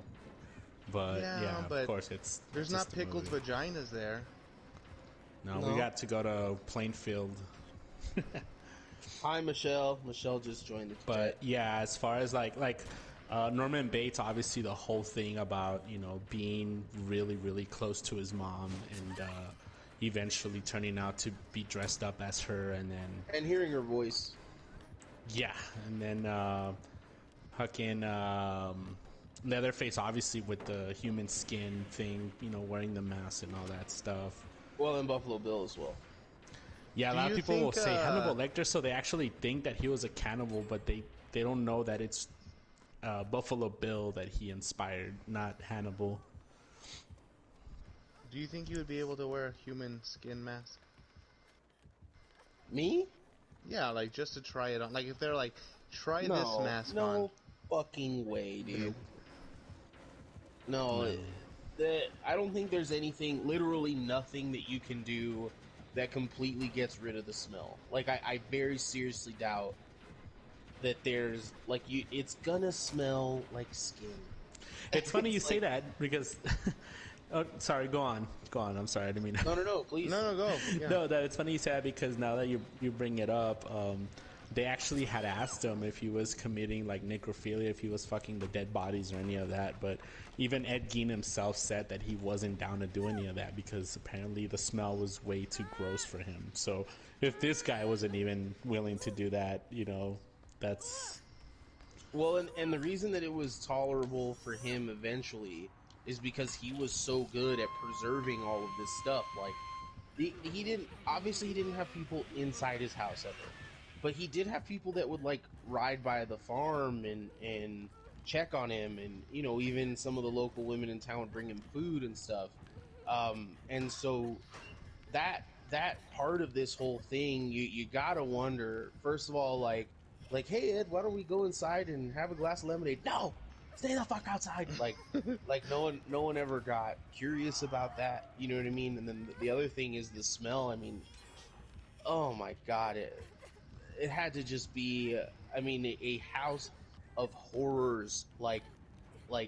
But yeah, but of course there's just not a pickled movie. vaginas there. No, No. we got to go to Plainfield. Hi, Michelle. Michelle just joined the chat. But yeah, as far as like Norman Bates, obviously the whole thing about being really really close to his mom and eventually turning out to be dressed up as her, and then And hearing her voice. yeah, and then fucking Leatherface, obviously with the human skin thing, wearing the mask and all that stuff. Well, and Buffalo Bill as well. Yeah, a Do lot of you people will think, say Hannibal Lecter, so they actually think that he was a cannibal, but they don't know that it's Buffalo Bill that he inspired, not Hannibal. Do you think you would be able to wear a human skin mask? Me? Yeah, like just to try it on. Like if they're like, try No, this mask no on. fucking way, dude. No, I don't think there's anything, literally nothing that you can do that completely gets rid of the smell. Like I very seriously doubt that there's like it's gonna smell like skin. It's funny you It's say like- that because. Oh, sorry. Go on. I'm sorry. I didn't mean. No, please. No, go. Yeah. No, that it's funny you say that because now that you bring it up, they actually had asked him if he was committing like necrophilia, if he was fucking the dead bodies or any of that. But even Ed Gein himself said that he wasn't down to do any of that because apparently the smell was way too gross for him. So if this guy wasn't even willing to do that, that's Well, and the reason that it was tolerable for him eventually is because he was so good at preserving all of this stuff. Like, he didn't have people inside his house ever, but he did have people that would like ride by the farm and check on him, and even some of the local women in town would bring him food and stuff. And so that part of this whole thing, you gotta wonder. First of all, like, hey Ed, why don't we go inside and have a glass of lemonade? No, stay the fuck outside. Like no one ever got curious about that. You know what I mean? And then the other thing is the smell. I mean, oh my god, it had to just be. I mean, a house of horrors, like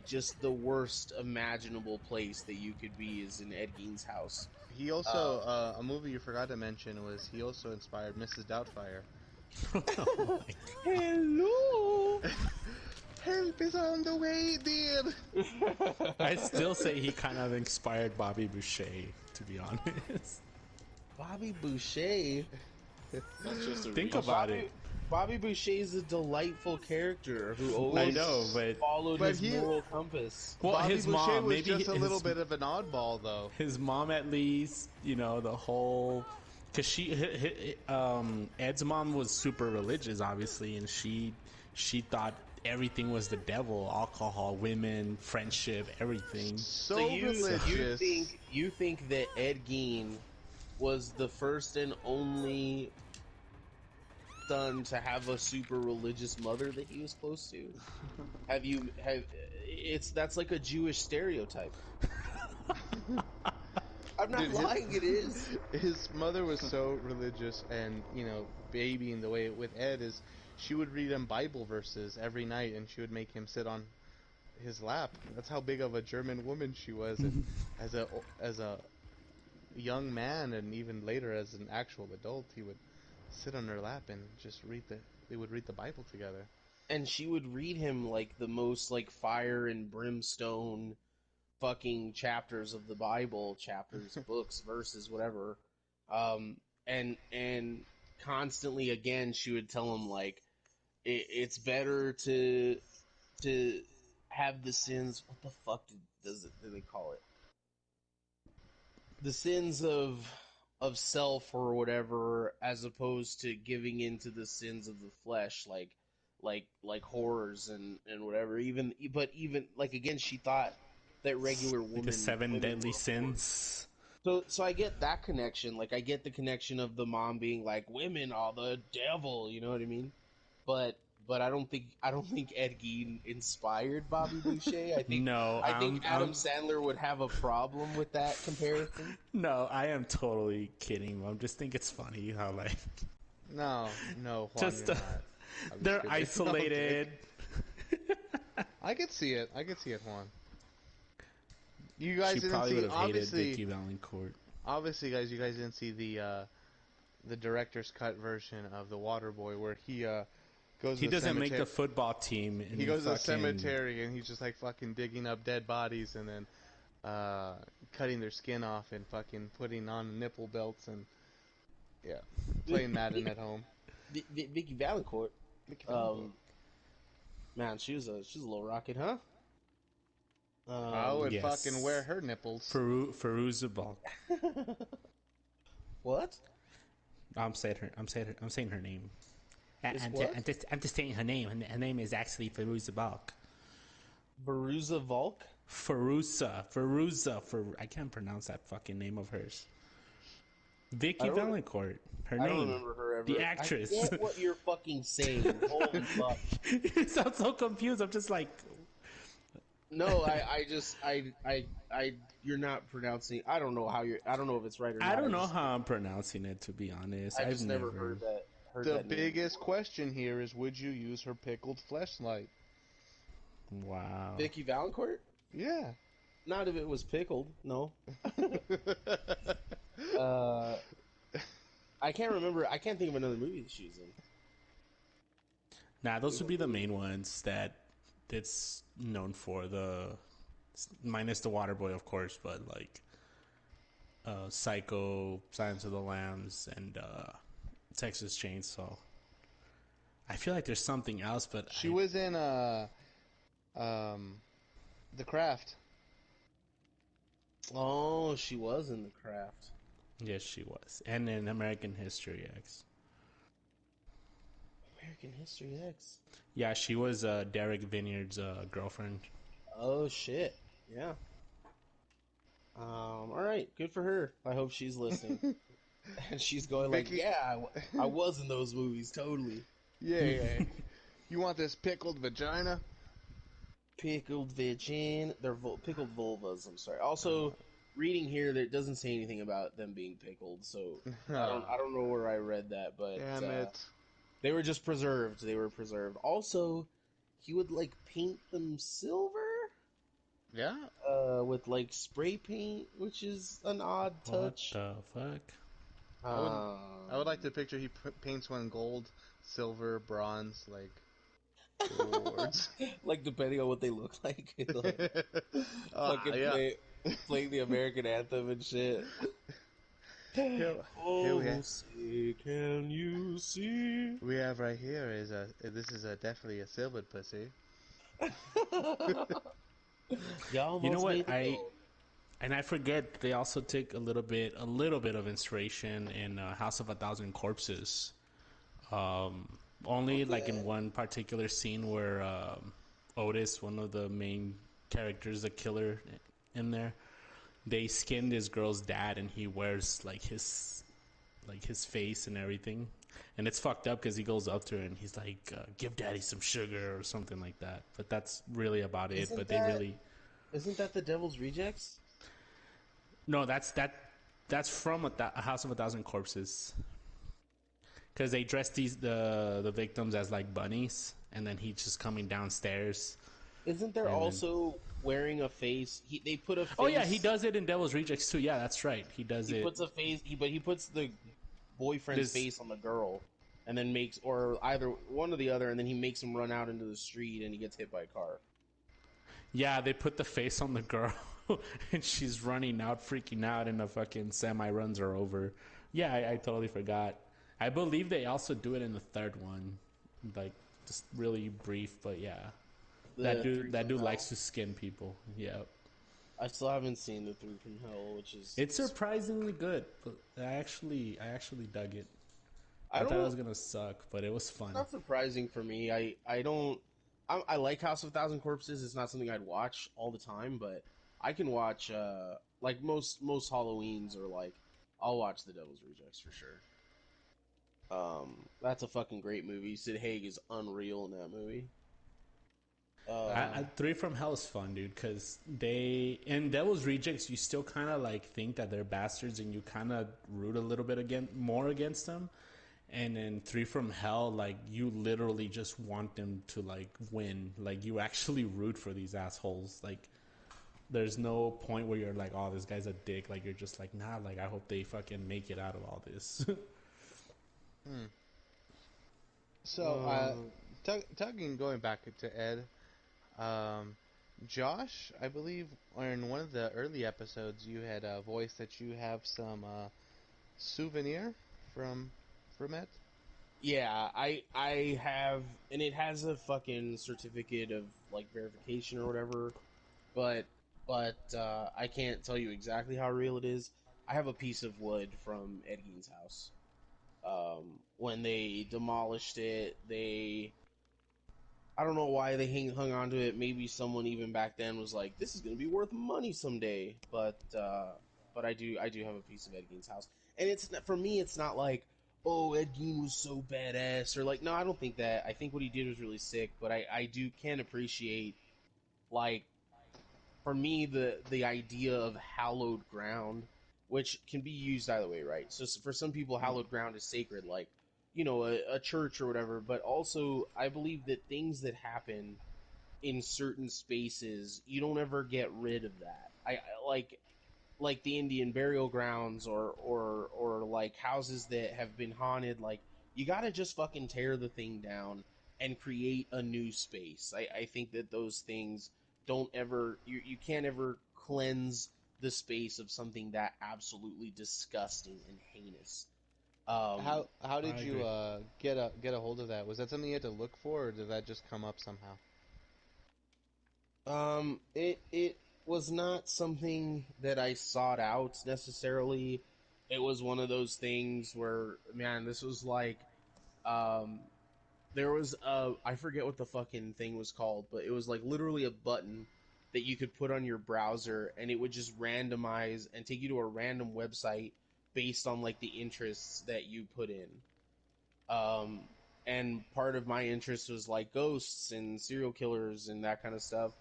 just the worst imaginable place that you could be is in Ed Gein's house. He also a movie you forgot to mention was he also inspired Mrs. Doubtfire. Hello. Help is on the way, dear. I still say he kind of inspired Bobby Boucher, to be honest. Bobby Boucher. That's just a Think reach. about it. Bobby Boucher is a delightful character who always followed but his he- moral compass. Well, Bobby his Boucher mom, was maybe just a little his- bit of an oddball, though. His mom, at least, the whole, because Ed's mom was super religious, obviously, and she thought everything was the devil: alcohol, women, friendship, everything. So religious. You think that Ed Gein was the first and only son to have a super religious mother that he was close to? That's like a Jewish stereotype. I'm not Dude, lying, it is. His mother was so religious, and babying the way with Ed is, she would read him Bible verses every night, and she would make him sit on his lap. That's how big of a German woman she was, and as a young man, and even later as an actual adult, he would sit on her lap and just they would read the Bible together. And she would read him like the most like fire and brimstone fucking chapters of the Bible, chapters, books, verses, whatever. And constantly again she would tell him like it's better to have the sins. What the fuck do they call it? The sins of self or whatever, as opposed to giving into the sins of the flesh, like horrors and whatever. Even like again, she thought that regular Like the seven women deadly were horrors. sins. So I get that connection. Like I get the connection of the mom being like women are the devil. You know what I mean? But I don't think Ed Gein inspired Bobby Boucher. No, I think Adam Sandler would have a problem with that comparison. no, I am totally kidding. I just think it's funny how like No, no, Juan, just you're not. I'm just they're kidding. isolated. I could see it. I could see it, Juan. You She guys didn't probably would see, have hated Vicky Valancourt. obviously, guys, you guys didn't see the director's cut version of The Waterboy, where he goes He to the doesn't make cemetery. the football team. And He goes to the fucking, cemetery and he's just like fucking digging up dead bodies and then cutting their skin off and fucking putting on nipple belts and yeah, playing Madden at home. Vicky Valancourt, Vicky Valancourt. man, she was a little rocket, huh? I would yes. fucking wear her nipples. Feruza Balk. What? I'm saying her name. Is what? I'm just saying her name. Her name is actually Feruza Balk. Veruza Volk? Feruza. I can't pronounce that fucking name of hers. Vicky Valancourt. Her I name. don't remember her ever. The actress. I get what you're fucking saying. Holy fuck. You sound so confused. I'm just like, No, you're not pronouncing. I don't know if it's right or not. I don't know how I'm pronouncing it, to be honest. I I've just never heard that. The biggest question here is, would you use her pickled fleshlight? Wow. Vicky Valancourt? Yeah. Not if it was pickled. No. I can't remember. I can't think of another movie that she's in. Nah, those would be the main ones that it's known for. Minus the Waterboy, of course, but like Psycho, Silence of the Lambs, and Texas Chainsaw. I feel like there's something else, but she was in The Craft. Oh, she was in The Craft. Yes, she was, and in American History X. American History X. Yeah, she was Derek Vineyard's girlfriend. Oh shit! Yeah. All right, good for her. I hope she's listening, and she's going Vicky... like, "Yeah, I was in those movies, totally." Yeah. You want this pickled vagina? Pickled vagina. They're pickled vulvas. I'm sorry. Also, reading here, that doesn't say anything about them being pickled, so I don't know where I read that, but Damn it. they were just preserved. They were preserved. Also, he would like paint them silver. Yeah. With like spray paint, which is an odd touch. What the fuck? I would like to picture he paints one gold, silver, bronze, like awards. Like depending on what they look like. Like, fucking yeah. play the American anthem and shit. Here Say, can you see? we have right here is this is definitely a silver pussy. You know what? I forget they also took a little bit of inspiration in House of a Thousand Corpses. Only like in one particular scene where Otis, one of the main characters, the killer in there, they skinned this girl's dad, and he wears like his face and everything, and it's fucked up because he goes up to her and he's like, "Give daddy some sugar" or something like that. But that's really about it. Isn't But isn't that the Devil's Rejects? No, that's from a House of a Thousand Corpses. Because they dress the victims as like bunnies, and then he's just coming downstairs, Isn't there And then, also wearing a face? They put a oh yeah, he face. does it in Devil's Rejects too. Yeah, that's right. He does He it. puts a face. But he puts the boyfriend's This, face on the girl, and then makes or either one or the other, and then he makes him run out into the street, and he gets hit by a car. yeah, they put the face on the girl, and she's running out, freaking out, and the fucking semi runs her over. Yeah, I totally forgot. I believe they also do it in the third one, like just really brief, but yeah, The Three that from dude likes Hell. to skin people. Yeah, I still haven't seen the Three from Hell, which is it's surprisingly good. But I actually dug it. I I thought it was don't. gonna suck, but it was It's fun. not surprising for me. I don't. I like House of a Thousand Corpses. It's not something I'd watch all the time, but I can watch like most Halloweens or like I'll watch The Devil's Rejects for sure. That's a fucking great movie. Sid Haig is unreal in that movie. Three from Hell is fun, dude, because they in Devil's Rejects you still kind of like think that they're bastards and you kind of root a little bit more against them, and in Three from Hell, like you literally just want them to like win, like you actually root for these assholes. Like there's no point where you're like, oh, this guy's a dick. Like you're just like, nah, like I hope they fucking make it out of all this. Hmm. So, Uh, tugging going back to Ed, um, Josh, I believe, in one of the early episodes, you had a voice that you have some souvenir from from it. yeah, I have, and it has a fucking certificate of like verification or whatever. but I can't tell you exactly how real it is. I have a piece of wood from Ed Gein's house. When they demolished it, they I don't know why they hung on to it. Maybe someone even back then was like, "This is going to be worth money someday." But I do have a piece of Ed Gein's house, and it's not, for me. It's not like, oh, Ed Gein was so badass, or like, no, I don't think that. I think what he did was really sick, but I do can appreciate like for me the idea of hallowed ground, which can be used either way, right? So for some people hallowed ground is sacred, like a church or whatever, but also I believe that things that happen in certain spaces you don't ever get rid of that. I like the Indian burial grounds or like houses that have been haunted, like you got to just fucking tear the thing down and create a new space. I think that those things don't ever you can't ever cleanse the space of something that absolutely disgusting and heinous. Um How did I you agree. get a hold of that? Was that something you had to look for, or did that just come up somehow? it was not something that I sought out necessarily. It was one of those things where, man, this was like, um, there was I forget what the fucking thing was called, but it was like literally a button that you could put on your browser, and it would just randomize and take you to a random website based on like the interests that you put in. Um, and part of my interest was like ghosts and serial killers and that kind of stuff.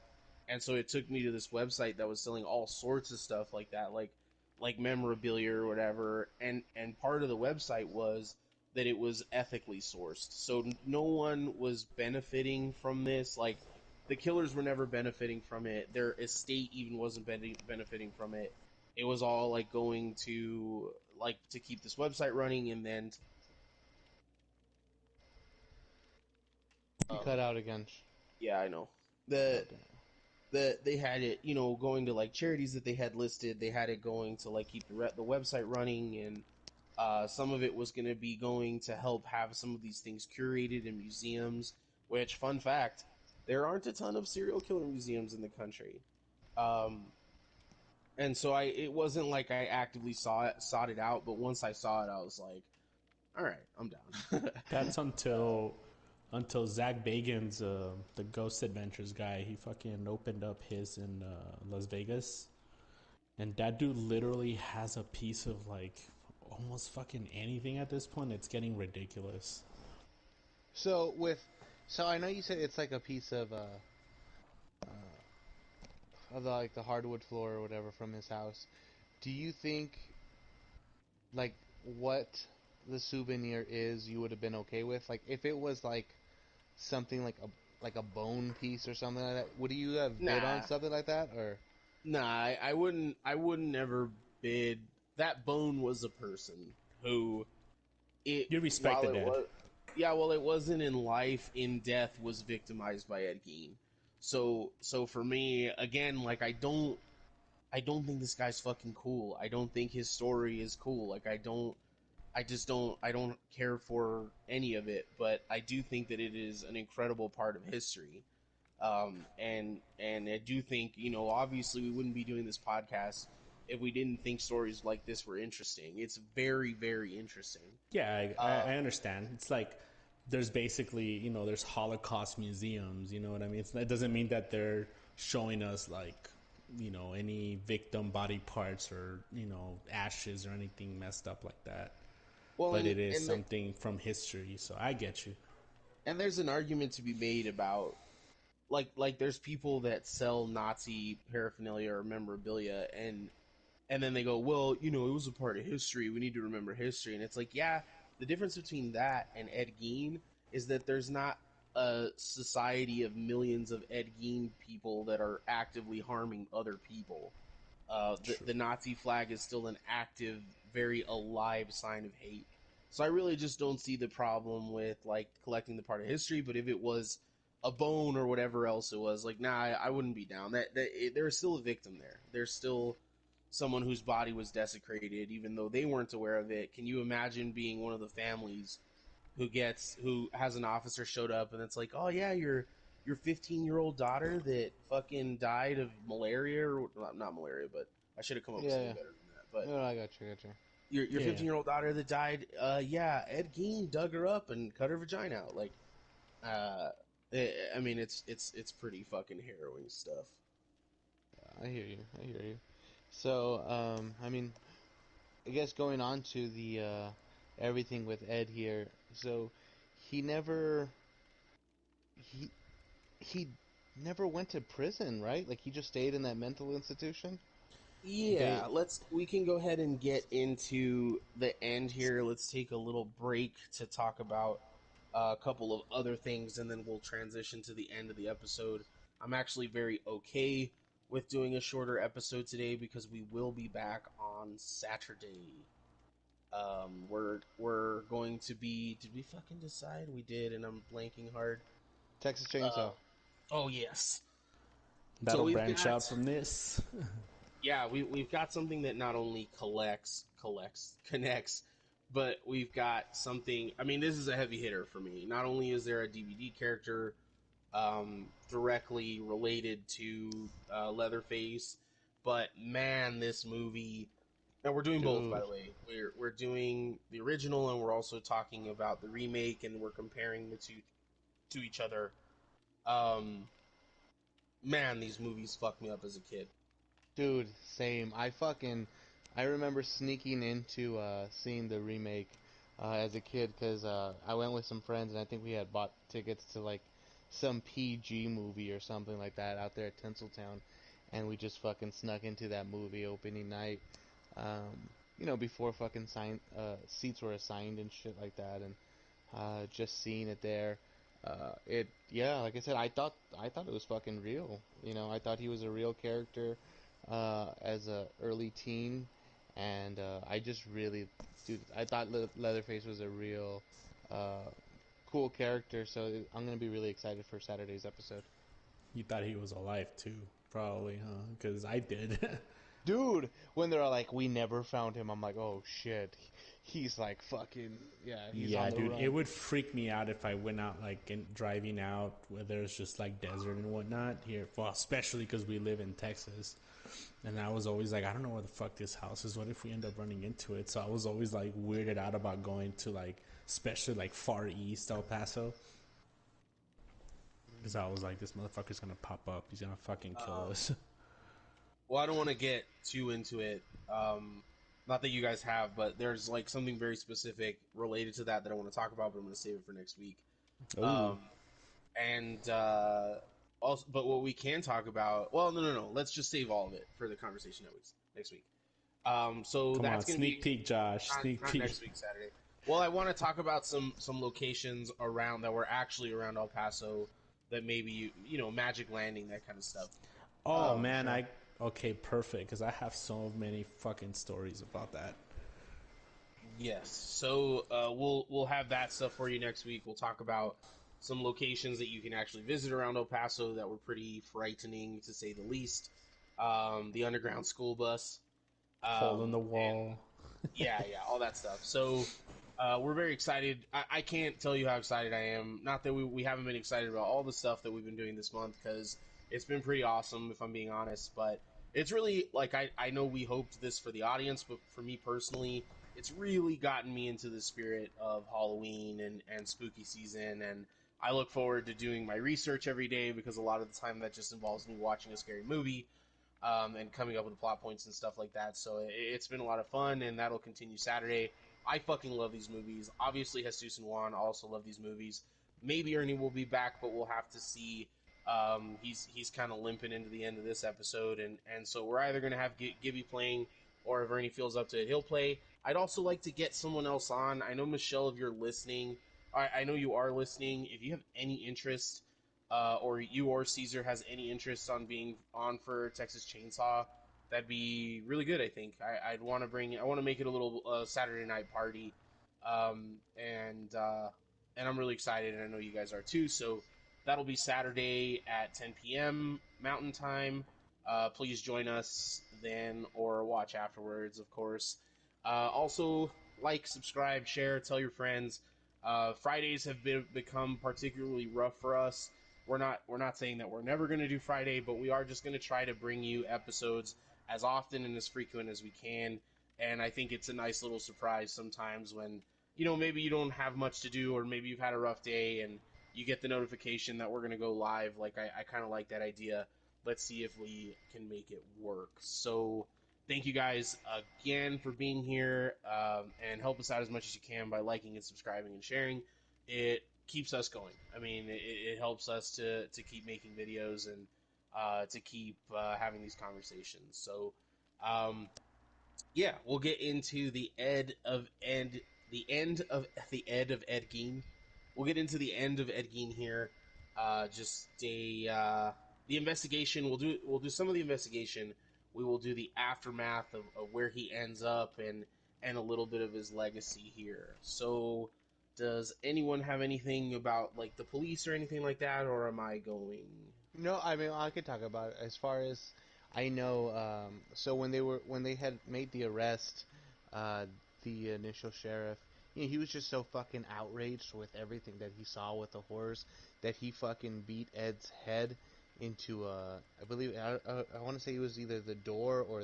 And so it took me to this website that was selling all sorts of stuff like that, like memorabilia or whatever. And part of the website was that it was ethically sourced, so no one was benefiting from this. Like the killers were never benefiting from it. Their estate even wasn't benefiting from it. It was all like going to like to keep this website running, and then You um, cut out again. yeah, I know. The Oh, damn. they had it, going to like charities that they had listed. They had it going to like keep the website running, and some of it was going to be going to help have some of these things curated in museums. Which, fun fact, there aren't a ton of serial killer museums in the country. Um, and so it wasn't like I actively sought it out, but once I saw it, I was like, all right, I'm down. That's until Zach Bagans, the Ghost Adventures guy, he fucking opened up his in Las Vegas, and that dude literally has a piece of like almost fucking anything at this point. It's getting ridiculous. So so I know you said it's like a piece of the hardwood floor or whatever from his house. Do you think like what the souvenir is you would have been okay with? Like if it was like something like like a bone piece or something like that. Would you have bid on Nah, something like that, or? nah, I wouldn't. I wouldn't ever bid. That bone was a person who it You respect while the it dead. was yeah, well, it wasn't in life. In death, was victimized by Ed Gein. So for me, again, like I don't think this guy's fucking cool. I don't think his story is cool. Like I don't care for any of it. But I do think that it is an incredible part of history. And I do think, obviously we wouldn't be doing this podcast if we didn't think stories like this were interesting. It's very, very interesting. Yeah, Uh, I understand. It's like there's basically, there's Holocaust museums, you know what I mean? It doesn't mean that they're showing us like, any victim body parts or, ashes or anything messed up like that. well, But and it is and something from history, so I get you. and there's an argument to be made about like there's people that sell Nazi paraphernalia or memorabilia, and then they go, well, it was a part of history. We need to remember history. And it's like, yeah, the difference between that and Ed Gein is that there's not a society of millions of Ed Gein people that are actively harming other people. True. The Nazi flag is still an active, very alive sign of hate. So I really just don't see the problem with like collecting the part of history. But if it was a bone or whatever else it was, like, nah, I wouldn't be down. There's still a victim there. There's still someone whose body was desecrated, even though they weren't aware of it. Can you imagine being one of the families who has an officer showed up and it's like, oh yeah, your 15-year-old daughter that fucking died of malaria, or not malaria, but I should have come up with Yeah, something yeah. better than that. But No, I got you, got you. your Yeah. 15-year-old daughter that died, yeah, Ed Gein dug her up and cut her vagina out. Like, uh, I mean, it's pretty fucking harrowing stuff. I hear you. I hear you. So, I mean, I guess going on to the everything with Ed here. So, he never he he never went to prison, right? Like he just stayed in that mental institution. They Yeah, we can go ahead and get into the end here. Let's take a little break to talk about a couple of other things, and then we'll transition to the end of the episode. I'm actually very okay with doing a shorter episode today because we will be back on Saturday. We're going to be. Did we fucking decide? We did, and I'm blanking hard. Texas Uh, Chainsaw. oh yes. So that'll we've branch got out from this. yeah, we've got something that not only connects, but we've got something. I mean, this is a heavy hitter for me. Not only is there a DVD character directly related to Leatherface, but man, this movie. And we're doing both, by Dude. the way. We're doing the original, and we're also talking about the remake, and we're comparing the two to each other. Um, man, these movies fucked me up as a kid. Dude, same. I remember sneaking into seeing the remake as a kid because I went with some friends and I think we had bought tickets to like some PG movie or something like that out there at Tinseltown, and we just fucking snuck into that movie opening night. Before fucking seats were assigned and shit like that, and just seeing it there. Like I said, I thought it was fucking real. I thought he was a real character as a early teen, and I just really, dude, I thought Leatherface was a real uh, cool character. So I'm gonna be really excited for Saturday's episode. You thought he was alive too, probably, huh? Because I did. Dude, when they're like, we never found him, I'm like, oh shit, he's like fucking, yeah, he's Yeah, on the dude, it run. would freak me out if I went out driving out where there's just like desert and whatnot here. Well, especially because we live in Texas, and I was always like, I don't know where the fuck this house is. What if we end up running into it? So I was always like weirded out about going to especially far east El Paso, because I was like, this motherfucker's gonna pop up. He's gonna fucking kill Um, us. Well, I don't want to get too into it. Not that you guys have, but there's like something very specific related to that I want to talk about, but I'm going to save it for next week. Oh, Um, and also, but what we can talk about, well, no. Let's just save all of it for the conversation next week. So come on, that's going to sneak be peek, Josh, sneak not peek. next week, Saturday. Well, I want to talk about some locations around that were actually around El Paso that maybe magic landing, that kind of stuff. Oh Oh, man, sure. okay, perfect, because I have so many fucking stories about that. Yes. So we'll have that stuff for you next week. We'll talk about some locations that you can actually visit around El Paso that were pretty frightening, to say the least. The underground school bus, Hole in the and wall. yeah, all that stuff. So we're very excited. I can't tell you how excited I am. Not that we haven't been excited about all the stuff that we've been doing this month, because it's been pretty awesome, if I'm being honest. But it's really, like, I know we hoped this for the audience, but for me personally, it's really gotten me into the spirit of Halloween and spooky season. And I look forward to doing my research every day, because a lot of the time that just involves me watching a scary movie, and coming up with plot points and stuff like that. So it's been a lot of fun, and that'll continue Saturday. I fucking love these movies. Obviously, Jesus and Juan also love these movies. Maybe Ernie will be back, but we'll have to see. He's kind of limping into the end of this episode, and so we're either going to have Gibby playing, or if Ernie feels up to it, he'll play. I'd also like to get someone else on. I know, Michelle, if you're listening, I know you are listening. If you have any interest, or you or Caesar has any interest on being on for Texas Chainsaw, that'd be really good. I think I'd want to I want to make it a little Saturday night party, and I'm really excited, and I know you guys are too. So that'll be Saturday at 10 p.m. Mountain Time. Please join us then, or watch afterwards, of course. Also, like, subscribe, share, tell your friends. Fridays have become particularly rough for us. We're not saying that we're never going to do Friday, but we are just going to try to bring you episodes as often and as frequent as we can. And I think it's a nice little surprise sometimes when maybe you don't have much to do, or maybe you've had a rough day and you get the notification that we're going to go live. Like, I kind of like that idea. Let's see if we can make it work. So thank you guys again for being here, and help us out as much as you can by liking and subscribing and sharing. It keeps us going. I mean, it helps us to keep making videos, and to keep having these conversations. So, yeah, we'll get into the end of Ed Gein. We'll get into the end of Ed Gein here. Just the investigation. We'll do some of the investigation. We will do the aftermath of where he ends up, and a little bit of his legacy here. So, does anyone have anything about, like, the police or anything like that, or am I going? No, I mean I could talk about it. As far as I know, so when they had made the arrest, uh, the initial sheriff, he was just so fucking outraged with everything that he saw with the horrors that he fucking beat Ed's head into I believe I want to say it was either the door or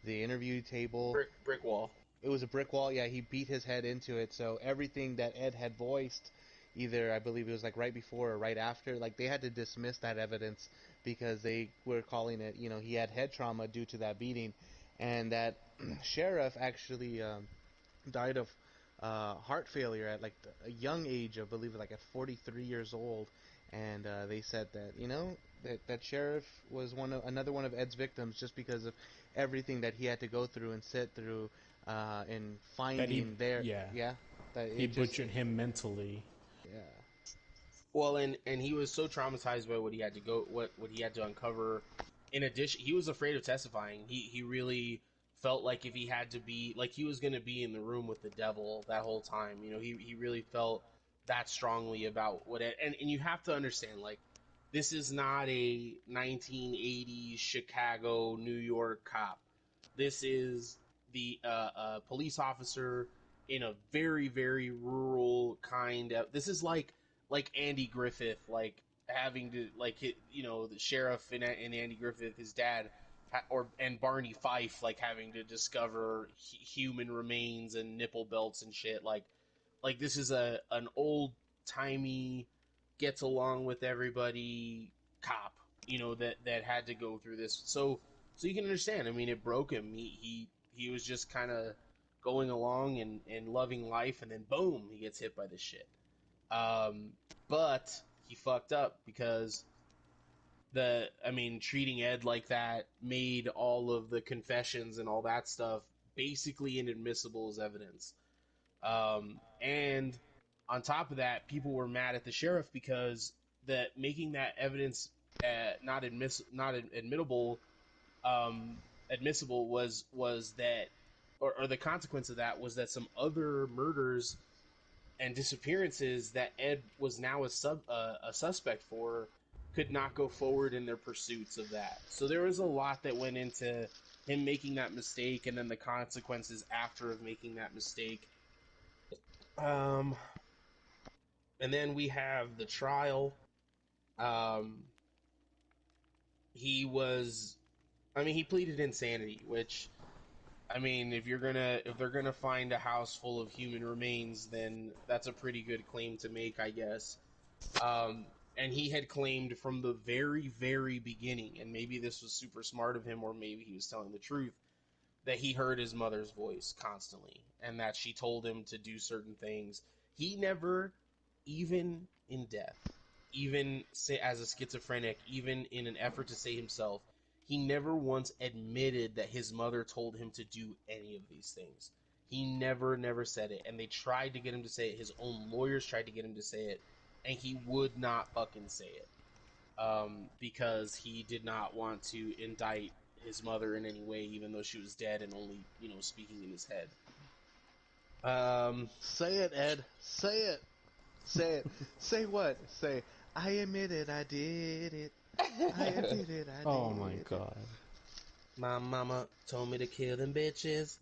the interview table. Brick wall. It was a brick wall. Yeah, he beat his head into it. So everything that Ed had voiced, either I believe it was like right before or right after, like they had to dismiss that evidence because they were calling it, he had head trauma due to that beating, and that sheriff actually died of heart failure at like a young age, I believe, like at 43 years old. And they said that that sheriff was another one of Ed's victims just because of everything that he had to go through and sit through in That he, finding there. yeah, Yeah, that he it just butchered him mentally. yeah. Well, and he was so traumatized by what he had to what he had to uncover. In addition, he was afraid of testifying. He really felt like if he had to be, like, he was going to be in the room with the devil that whole time. He really felt that strongly about and you have to understand, like, this is not a 1980s Chicago, New York cop. This is the police officer in a very, very rural kind of. This is like Andy Griffith, like having to, like, the sheriff in Andy Griffith, his dad, and Barney Fife, like having to discover human remains and nipple belts and shit. Like this is an old timey, gets along with everybody cop, that had to go through this. So you can understand. I mean, it broke him. He was just kind of going along and loving life, and then boom, he gets hit by this shit. Um, but he fucked up because treating Ed like that made all of the confessions and all that stuff basically inadmissible as evidence. And on top of that, people were mad at the sheriff because that making that evidence not admittable admissible was that, or the consequence of that was that some other murders and disappearances that Ed was now a suspect for could not go forward in their pursuits of that. So there was a lot that went into him making that mistake, and then the consequences after of making that mistake. And then we have the trial. Um, he was, I mean, he pleaded insanity, which, I mean, if they're gonna find a house full of human remains, then that's a pretty good claim to make, I guess. And he had claimed from the very, very beginning, and maybe this was super smart of him, or maybe he was telling the truth, that he heard his mother's voice constantly, and that she told him to do certain things. He never, even in death, even say as a schizophrenic, even in an effort to save himself, he never once admitted that his mother told him to do any of these things. He never said it, and they tried to get him to say it. His own lawyers tried to get him to say it, and he would not fucking say it, because he did not want to indict his mother in any way, even though she was dead and only, speaking in his head. Say it, Ed. Say it. Say it. Say what? Say, I admit it, I did it. I admit it, I did it. Oh my god. My mama told me to kill them bitches.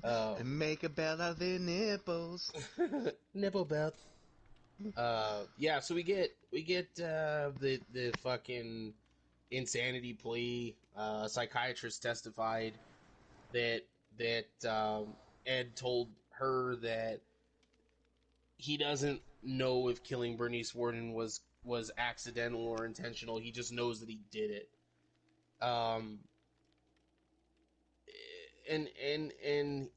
And make a bell out of their nipples. Nipple belt. Yeah, so we get the fucking insanity plea. Psychiatrist testified that Ed told her that he doesn't know if killing Bernice Warden was accidental or intentional. He just knows that he did it. And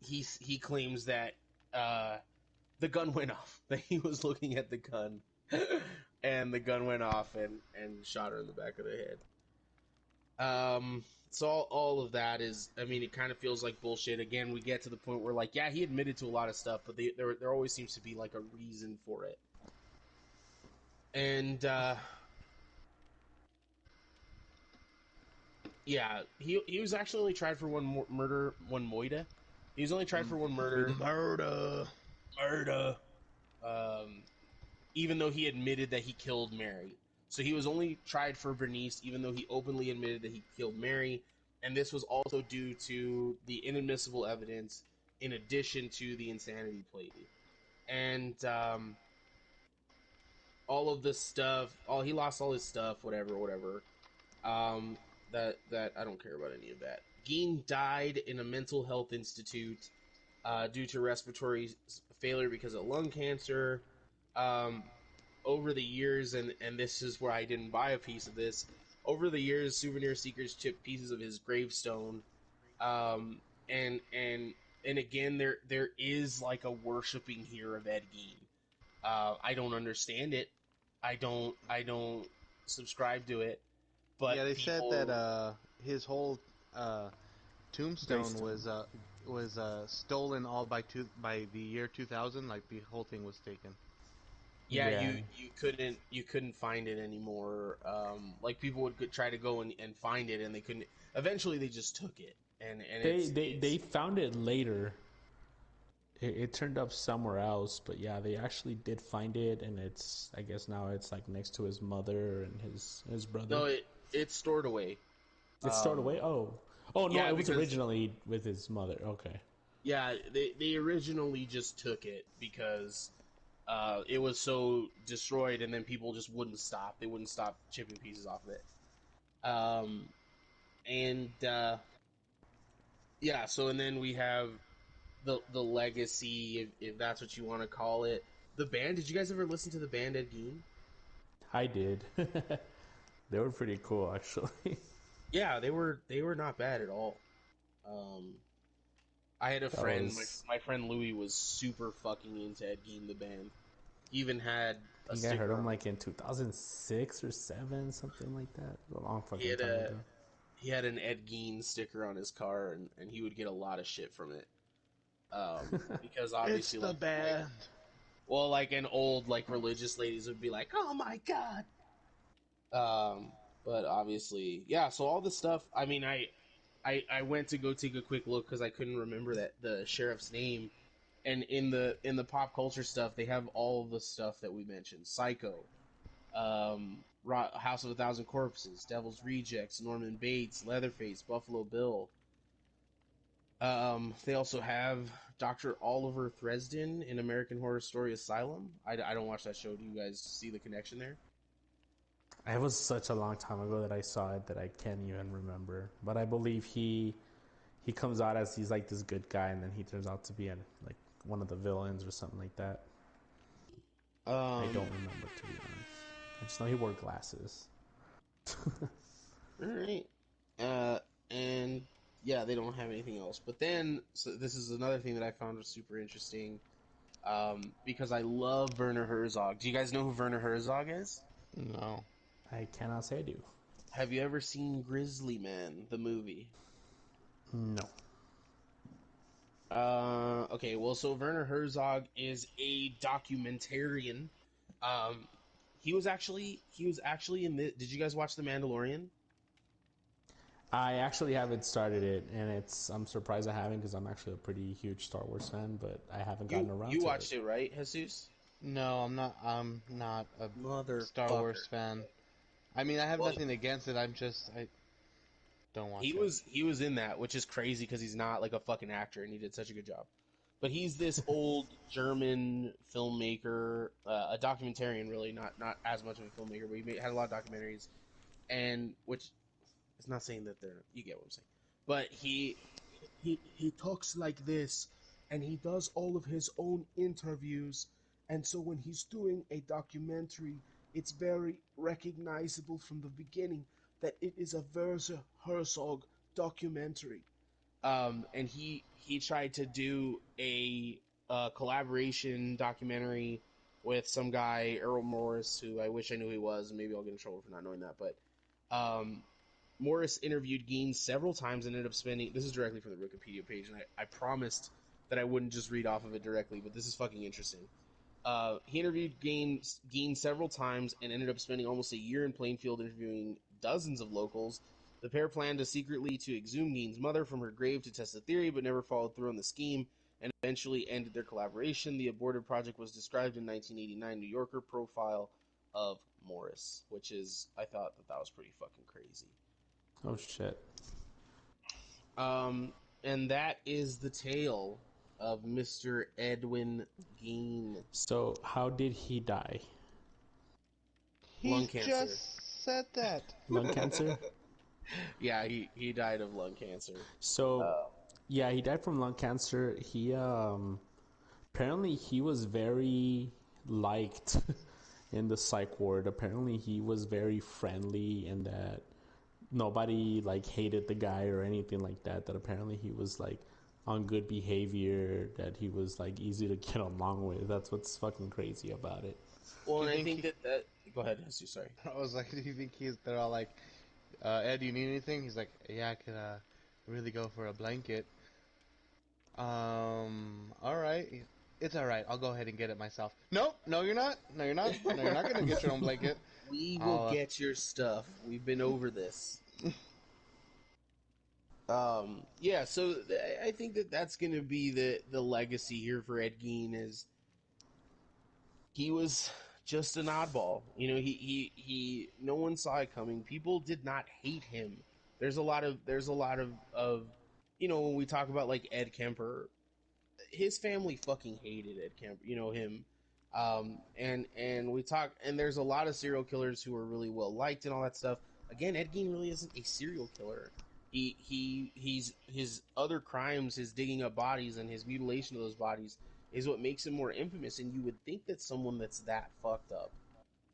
he claims that the gun went off. That he was looking at the gun, and the gun went off and shot her in the back of the head. So all of that is, I mean, it kind of feels like bullshit. Again, we get to the point where, like, yeah, he admitted to a lot of stuff, but there always seems to be like a reason for it. And yeah, he was actually only tried for one murder, one moida. He was only tried for one murder. Murder. Um, Even though he admitted that he killed Mary. So he was only tried for Bernice, even though he openly admitted that he killed Mary. And this was also due to the inadmissible evidence, in addition to the insanity plea. And all of this stuff, he lost all his stuff, whatever. Um, that I don't care about any of that. Gein died in a mental health institute due to respiratory failure because of lung cancer. Um, Over the years, and this is where I didn't buy a piece of this. Over the years, souvenir seekers chipped pieces of his gravestone, um, and again, there is like a worshiping here of Ed Gein. I don't understand it. I don't subscribe to it. But Yeah, they said people, that his whole tombstone Gravestone. was stolen all by the year 2000. Like the whole thing was taken. yeah, Yeah. you couldn't find it anymore. Like people would try to go and find it, and they couldn't. Eventually, they just took it, and They it's found it later. It turned up somewhere else, but yeah, they actually did find it, and I guess now it's like next to his mother and his brother. no, it's stored away. It's stored Um, away. Oh no, yeah, it was because originally with his mother. Okay. yeah, they originally just took it because it was so destroyed, and then people just wouldn't stop. They wouldn't stop chipping pieces off of it. Um, and yeah, so and then we have the legacy, if that's what you want to call it. The band. Did you guys ever listen to the band Ed Gein? I did. They were pretty cool, actually. Yeah, they were not bad at all. Um, I had a That friend, was. my friend Louis was super fucking into Ed Gein the band. He even had I a think I heard sticker him on. like in 2006 or 7, something like that. A long He fucking had time a ago. he had an Ed Gein sticker on his car, and he would get a lot of shit from it. Because It's obviously, the band. Well, like an old like religious ladies would be like, "Oh my god." But obviously, yeah. So all this stuff. I mean, I went to go take a quick look because I couldn't remember that the sheriff's name. And in the pop culture stuff, they have all the stuff that we mentioned: Psycho, House of a Thousand Corpses, Devil's Rejects, Norman Bates, Leatherface, Buffalo Bill. They also have Dr. Oliver Thresden in American Horror Story Asylum. I don't watch that show. Do you guys see the connection there? It was such a long time ago that I saw it that I can't even remember. But I believe he comes out as he's like this good guy, and then he turns out to be like one of the villains or something like that. I don't remember, to be honest. I just know he wore glasses. All right. And yeah, they don't have anything else. But then, so this is another thing that I found was super interesting. Because I love Werner Herzog. Do you guys know who Werner Herzog is? No. I cannot say I do. Have you ever seen Grizzly Man, the movie? No. Okay, well, so Werner Herzog is a documentarian. Um, he was actually in the. Did you guys watch The Mandalorian? I actually haven't started it, and I'm surprised I haven't because I'm actually a pretty huge Star Wars fan, but I haven't gotten around You to it. watched it, right, Jesus? No, I'm not. I'm not a Star Motherfucker. Wars fan. I mean, I have Well, nothing against it. I don't watch he it. was in that, which is crazy because he's not like a fucking actor, and he did such a good job. But he's this old German filmmaker, a documentarian, really, not as much of a filmmaker, but had a lot of documentaries, and which is not saying that they're, you get what I'm saying. But he talks like this, and he does all of his own interviews, and so when he's doing a documentary, it's very recognizable from the beginning that it is a Werner Herzog documentary. And he tried to do a collaboration documentary with some guy, Earl Morris, who I wish I knew who he was, and maybe I'll get in trouble for not knowing that. But um, Morris interviewed Gein several times and ended up spending. This is directly from the Wikipedia page, and I promised that I wouldn't just read off of it directly, but this is fucking interesting. He interviewed Gein several times and ended up spending almost a year in Plainfield interviewing dozens of locals. The pair planned to secretly to exhume Gein's mother from her grave to test the theory, but never followed through on the scheme and eventually ended their collaboration. The aborted project was described in 1989 New Yorker profile of Morris, which is, I thought that was pretty fucking crazy. Oh shit. And that is the tale of Mr. Edwin Gein. So how did he die? Lung He's cancer. just said that. Lung cancer? Yeah, he died of lung cancer. So yeah, he died from lung cancer. He apparently he was very liked in the psych ward. Apparently he was very friendly and that nobody like hated the guy or anything like that. That apparently he was like on good behavior, that he was like easy to get along with. That's what's fucking crazy about it. Well, Do and you I think think that go ahead, Jesus, sorry. I was like, do you think they're all like, Ed, do you need anything? He's like, yeah, I could really go for a blanket. All right. It's all right. I'll go ahead and get it myself. Nope. No, you're not. No, you're not. No, you're not gonna get your own blanket. We will I'll. get your stuff. We've been over this. Yeah, so I think that that's going to be the legacy here for Ed Gein is he was just an oddball. You know, he no one saw it coming. People did not hate him. There's a lot of you know, when we talk about like Ed Kemper, his family fucking hated Ed Kemper, you know him. And we talk, and there's a lot of serial killers who are really well liked and all that stuff. Again, Ed Gein really isn't a serial killer. He's his other crimes, his digging up bodies and his mutilation of those bodies is what makes him more infamous. And you would think that someone that's that fucked up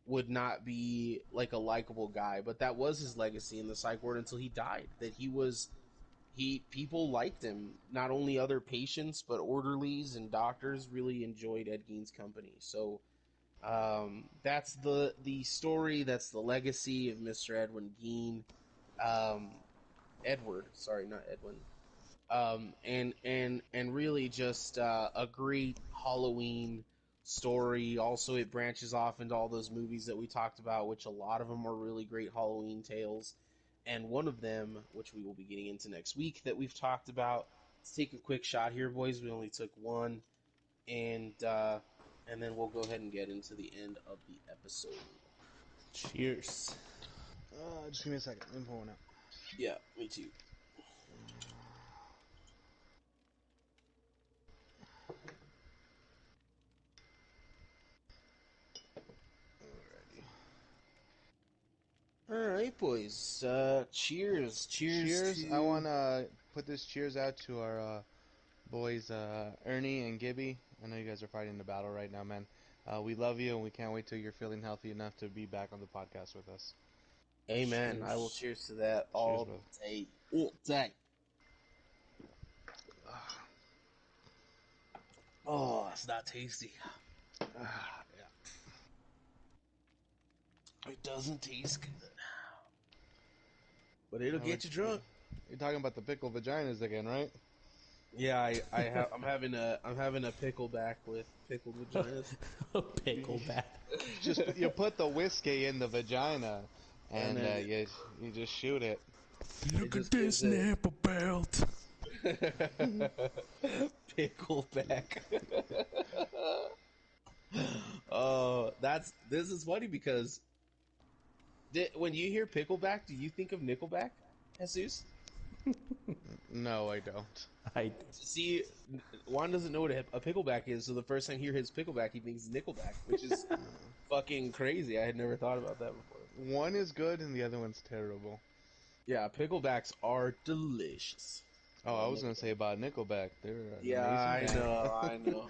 would not be like a likable guy, but that was his legacy in the psych ward until he died. That he people liked him. Not only other patients, but orderlies and doctors really enjoyed Ed Gein's company. So that's the story. That's the legacy of Mr. Edwin Gein. Um, Edward, sorry, not Edwin. And really just a great Halloween story. Also, it branches off into all those movies that we talked about, which a lot of them are really great Halloween tales. And one of them, which we will be getting into next week, that we've talked about. Let's take a quick shot here, boys. We only took one, and then we'll go ahead and get into the end of the episode. Cheers. Just give me a second. Let me pull one out. Yeah, me too. All right, boys. Cheers. Cheers. To... I want to put this cheers out to our boys, Ernie and Gibby. I know you guys are fighting the battle right now, man. We love you, and we can't wait till you're feeling healthy enough to be back on the podcast with us. Amen. Cheers. I will cheers to that all brother. day. All day. Oh, it's not tasty. Yeah. It doesn't taste good. But it'll Now get you drunk. You're talking about the pickle vaginas again, right? Yeah, I'm having a pickleback with pickled vaginas. Pickleback. You put the whiskey in the vagina, and, And then you just shoot it. Look at this nipple belt. Pickleback. Oh, this is funny because when you hear pickleback, do you think of Nickelback, Jesus? No, I don't. I See, Juan doesn't know what a pickleback is, so the first time he hears pickleback, he thinks Nickelback, which is fucking crazy. I had never thought about that before. One is good and the other one's terrible. Yeah, picklebacks are delicious. Oh, I was gonna say about Nickelback. They're an Yeah, amazing band. I know.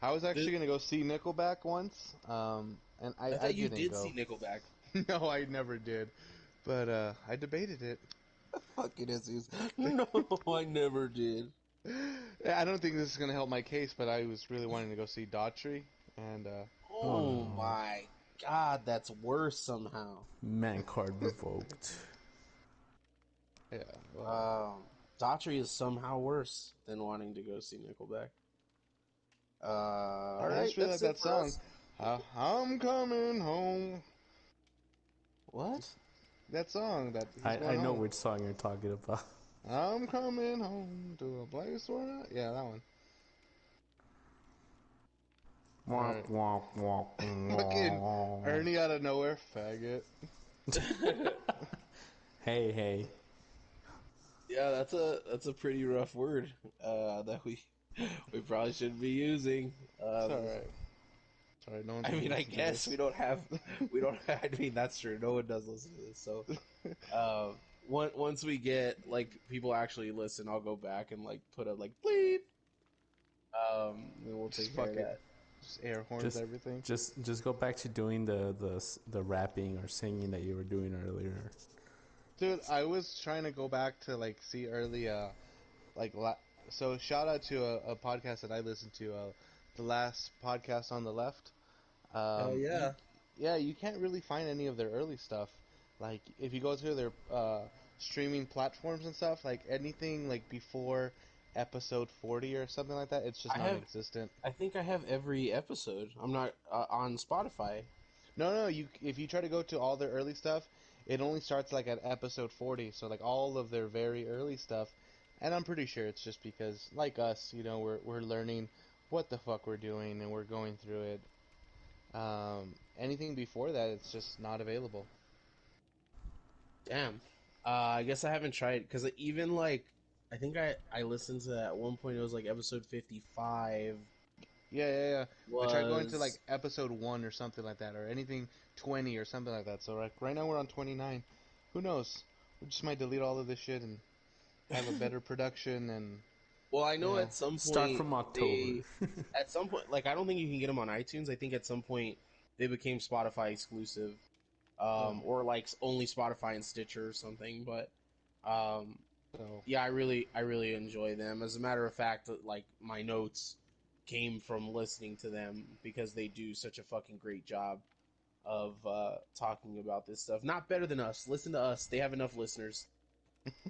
I was actually gonna go see Nickelback once, and I I thought you didn't did go. see Nickelback. No, I never did. But I debated it. Fucking Jesus. No, I never did. I don't think this is gonna help my case, but I was really wanting to go see Daughtry, and Oh, Oh no. my god, that's worse somehow. Man card revoked. yeah. Well, Daughtry is somehow worse than wanting to go see Nickelback. I Alright, just really that's like it that for song. us. I'm coming home. What? That song that he's I going know home. which song you're talking about. I'm coming home to a place where yeah, that one. All Womp right. womp womp Fucking womp. Ernie out of nowhere, faggot. Hey. Yeah, that's a pretty rough word that we probably shouldn't be using. It's alright. It's alright, no one's I gonna mean, I listen to guess this. we don't. I mean, that's true. No one does listen to this. So, once we get like people actually listen, I'll go back and like put a like bleep. Then we'll Just take care fuck of it. that. Just air horns everything. Just go back to doing the rapping or singing that you were doing earlier. Dude, I was trying to go back to like see early like so shout out to a podcast that I listened to, the last podcast on the left. Hell yeah. You can't really find any of their early stuff. Like if you go to their streaming platforms and stuff, like anything like before episode 40 or something like that, it's just non-existent. I think I have every episode. I'm not on Spotify. No, you if you try to go to all their early stuff, it only starts like at episode 40, so like all of their very early stuff. And I'm pretty sure it's just because like us, we're learning what the fuck we're doing and we're going through it. Anything before that, it's just not available. Damn. I guess I haven't tried because even like I think I listened to at one point. It was like episode 55 Yeah. I tried going to like was. episode 1 or something like that, or anything 20 or something like that. So like right now we're on 29. Who knows? We just might delete all of this shit and have a better production and Well, I know yeah. at some Start point from October. at some point, like I don't think you can get them on iTunes. I think at some point they became Spotify exclusive, Oh, or like only Spotify and Stitcher or something. But um, so yeah, I really enjoy them. As a matter of fact, like my notes came from listening to them because they do such a fucking great job of talking about this stuff. Not better than us. Listen to us. They have enough listeners.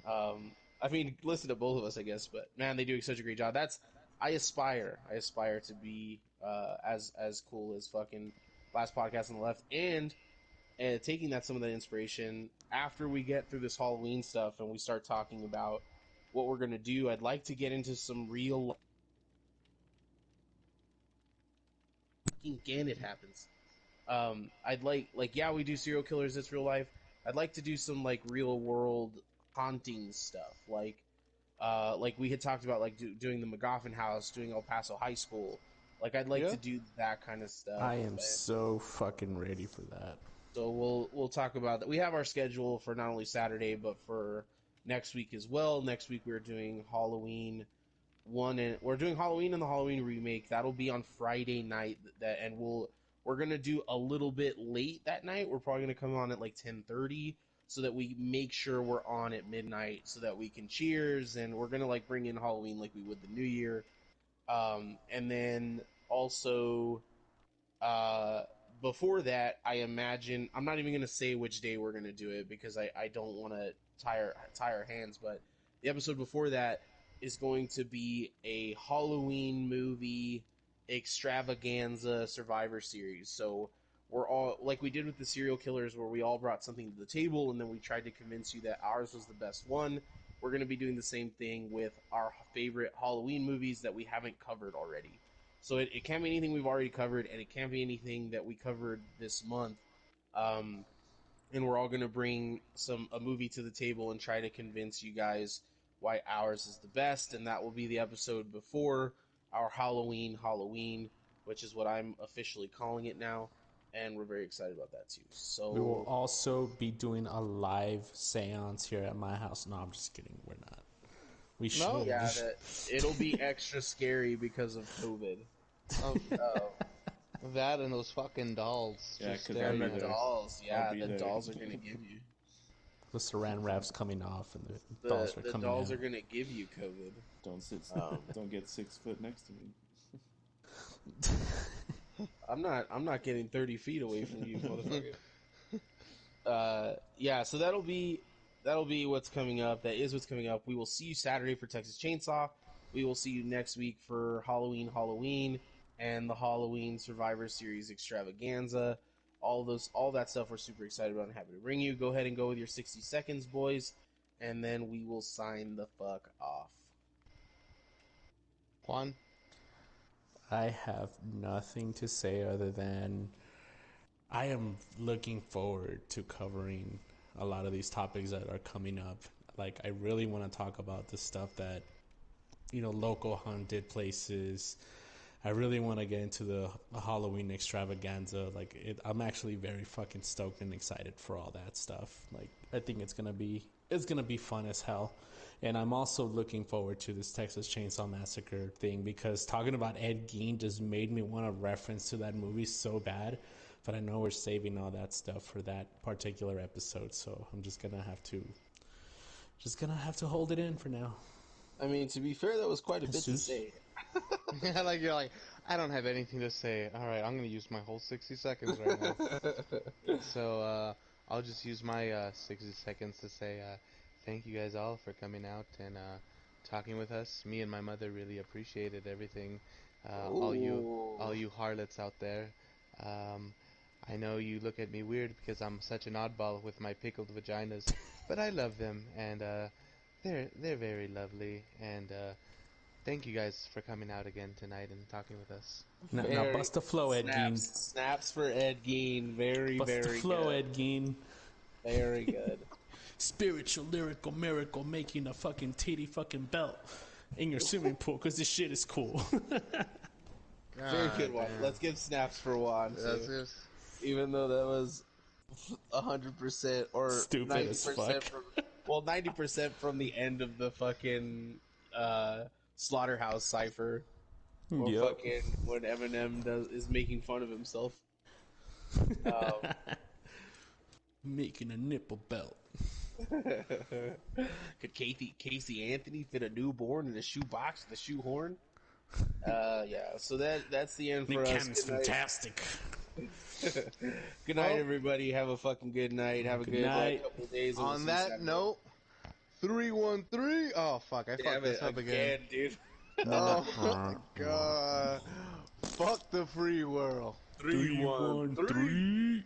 I mean, listen to both of us, I guess. But man, they do such a great job. I aspire to be as cool as fucking last podcast on the left, and taking some of that inspiration after we get through this Halloween stuff and we start talking about what we're gonna do. I'd like to get into some real fucking again. It happens. I'd yeah, we do serial killers. It's real life. I'd like to do some like real world haunting stuff, like we had talked about, like doing the McGoffin House, doing El Paso High School. Like I'd like to do that kind of stuff. I am so fucking ready for that. So we'll talk about that. We have our schedule for not only Saturday but for next week as well. Next week we're doing Halloween and we're doing Halloween and the Halloween remake. That'll be on Friday night. And we're gonna do a little bit late that night. We're probably gonna come on at like 10:30 so that we make sure we're on at midnight so that we can cheers, and we're gonna like bring in Halloween like we would the New Year. And then also uh, before that, I imagine I'm not even gonna say which day we're gonna do it because I don't want to tie our hands. But the episode before that is going to be a Halloween movie extravaganza Survivor series. So we're all like we did with the serial killers, where we all brought something to the table, and then we tried to convince you that ours was the best one. We're going to be doing the same thing with our favorite Halloween movies that we haven't covered already. So it can't be anything we've already covered, and it can't be anything that we covered this month. And we're all going to bring a movie to the table and try to convince you guys why ours is the best, and that will be the episode before our Halloween, which is what I'm officially calling it now, and we're very excited about that too. So we will also be doing a live seance here at my house. No, I'm just kidding. We're not. We should. No, yeah, it'll be extra scary because of COVID. That and those fucking dolls. Yeah, just 'cause staring I'm The at us. dolls, yeah, be the there. dolls are gonna give you. The saran wrap's coming off, and the dolls are The coming dolls out. are gonna give you COVID. Don't get 6 foot next to me. I'm not getting 30 feet away from you, motherfucker. Yeah, so that'll be what's coming up. That is what's coming up. We will see you Saturday for Texas Chainsaw. We will see you next week for Halloween, and the Halloween Survivor Series extravaganza. All that stuff we're super excited about and happy to bring you. Go ahead and go with your 60 seconds, boys, and then we will sign the fuck off. Juan? I have nothing to say other than I am looking forward to covering a lot of these topics that are coming up. Like, I really want to talk about the stuff that, local haunted places. I really want to get into the Halloween extravaganza. Like, I'm actually very fucking stoked and excited for all that stuff. Like, I think it's gonna be fun as hell. And I'm also looking forward to this Texas Chainsaw Massacre thing, because talking about Ed Gein just made me want to reference to that movie so bad. But I know we're saving all that stuff for that particular episode, so I'm just gonna have to hold it in for now. I mean, to be fair, that was quite a bit to say. Like you're like, I don't have anything to say. All right, I'm gonna use my whole 60 seconds right now. So I'll just use my 60 seconds to say thank you guys all for coming out and talking with us. Me and my mother really appreciated everything. All you harlots out there. I know you look at me weird because I'm such an oddball with my pickled vaginas, but I love them, and they're very lovely. And thank you guys for coming out again tonight and talking with us. Now bust the flow, Ed Gein. Snaps for Ed Gein. Very, Bust very the flow, good. Ed Gein. Very good. Spiritual, lyrical, miracle, making a fucking titty fucking belt in your swimming pool, because this shit is cool. Very good one. Damn. Let's give snaps for Juan, That's too. just... Even though that was 100% or Stupid 90% as fuck. from 90% from the end of the fucking Slaughterhouse cipher. Or Yep. fucking when Eminem is making fun of himself. Making a nipple belt. Could Casey Anthony fit a newborn in a shoebox with a shoehorn? Yeah. So that's the end for Nick us. Cannon's Good night. fantastic. Good night, everybody. Have a fucking good night. Have a good night. couple of days. and we'll On see you that Saturday. note, 313. Oh fuck! I Damn fucked this it up again. dude. Oh my god. Fuck the free world. 3, 1, 3.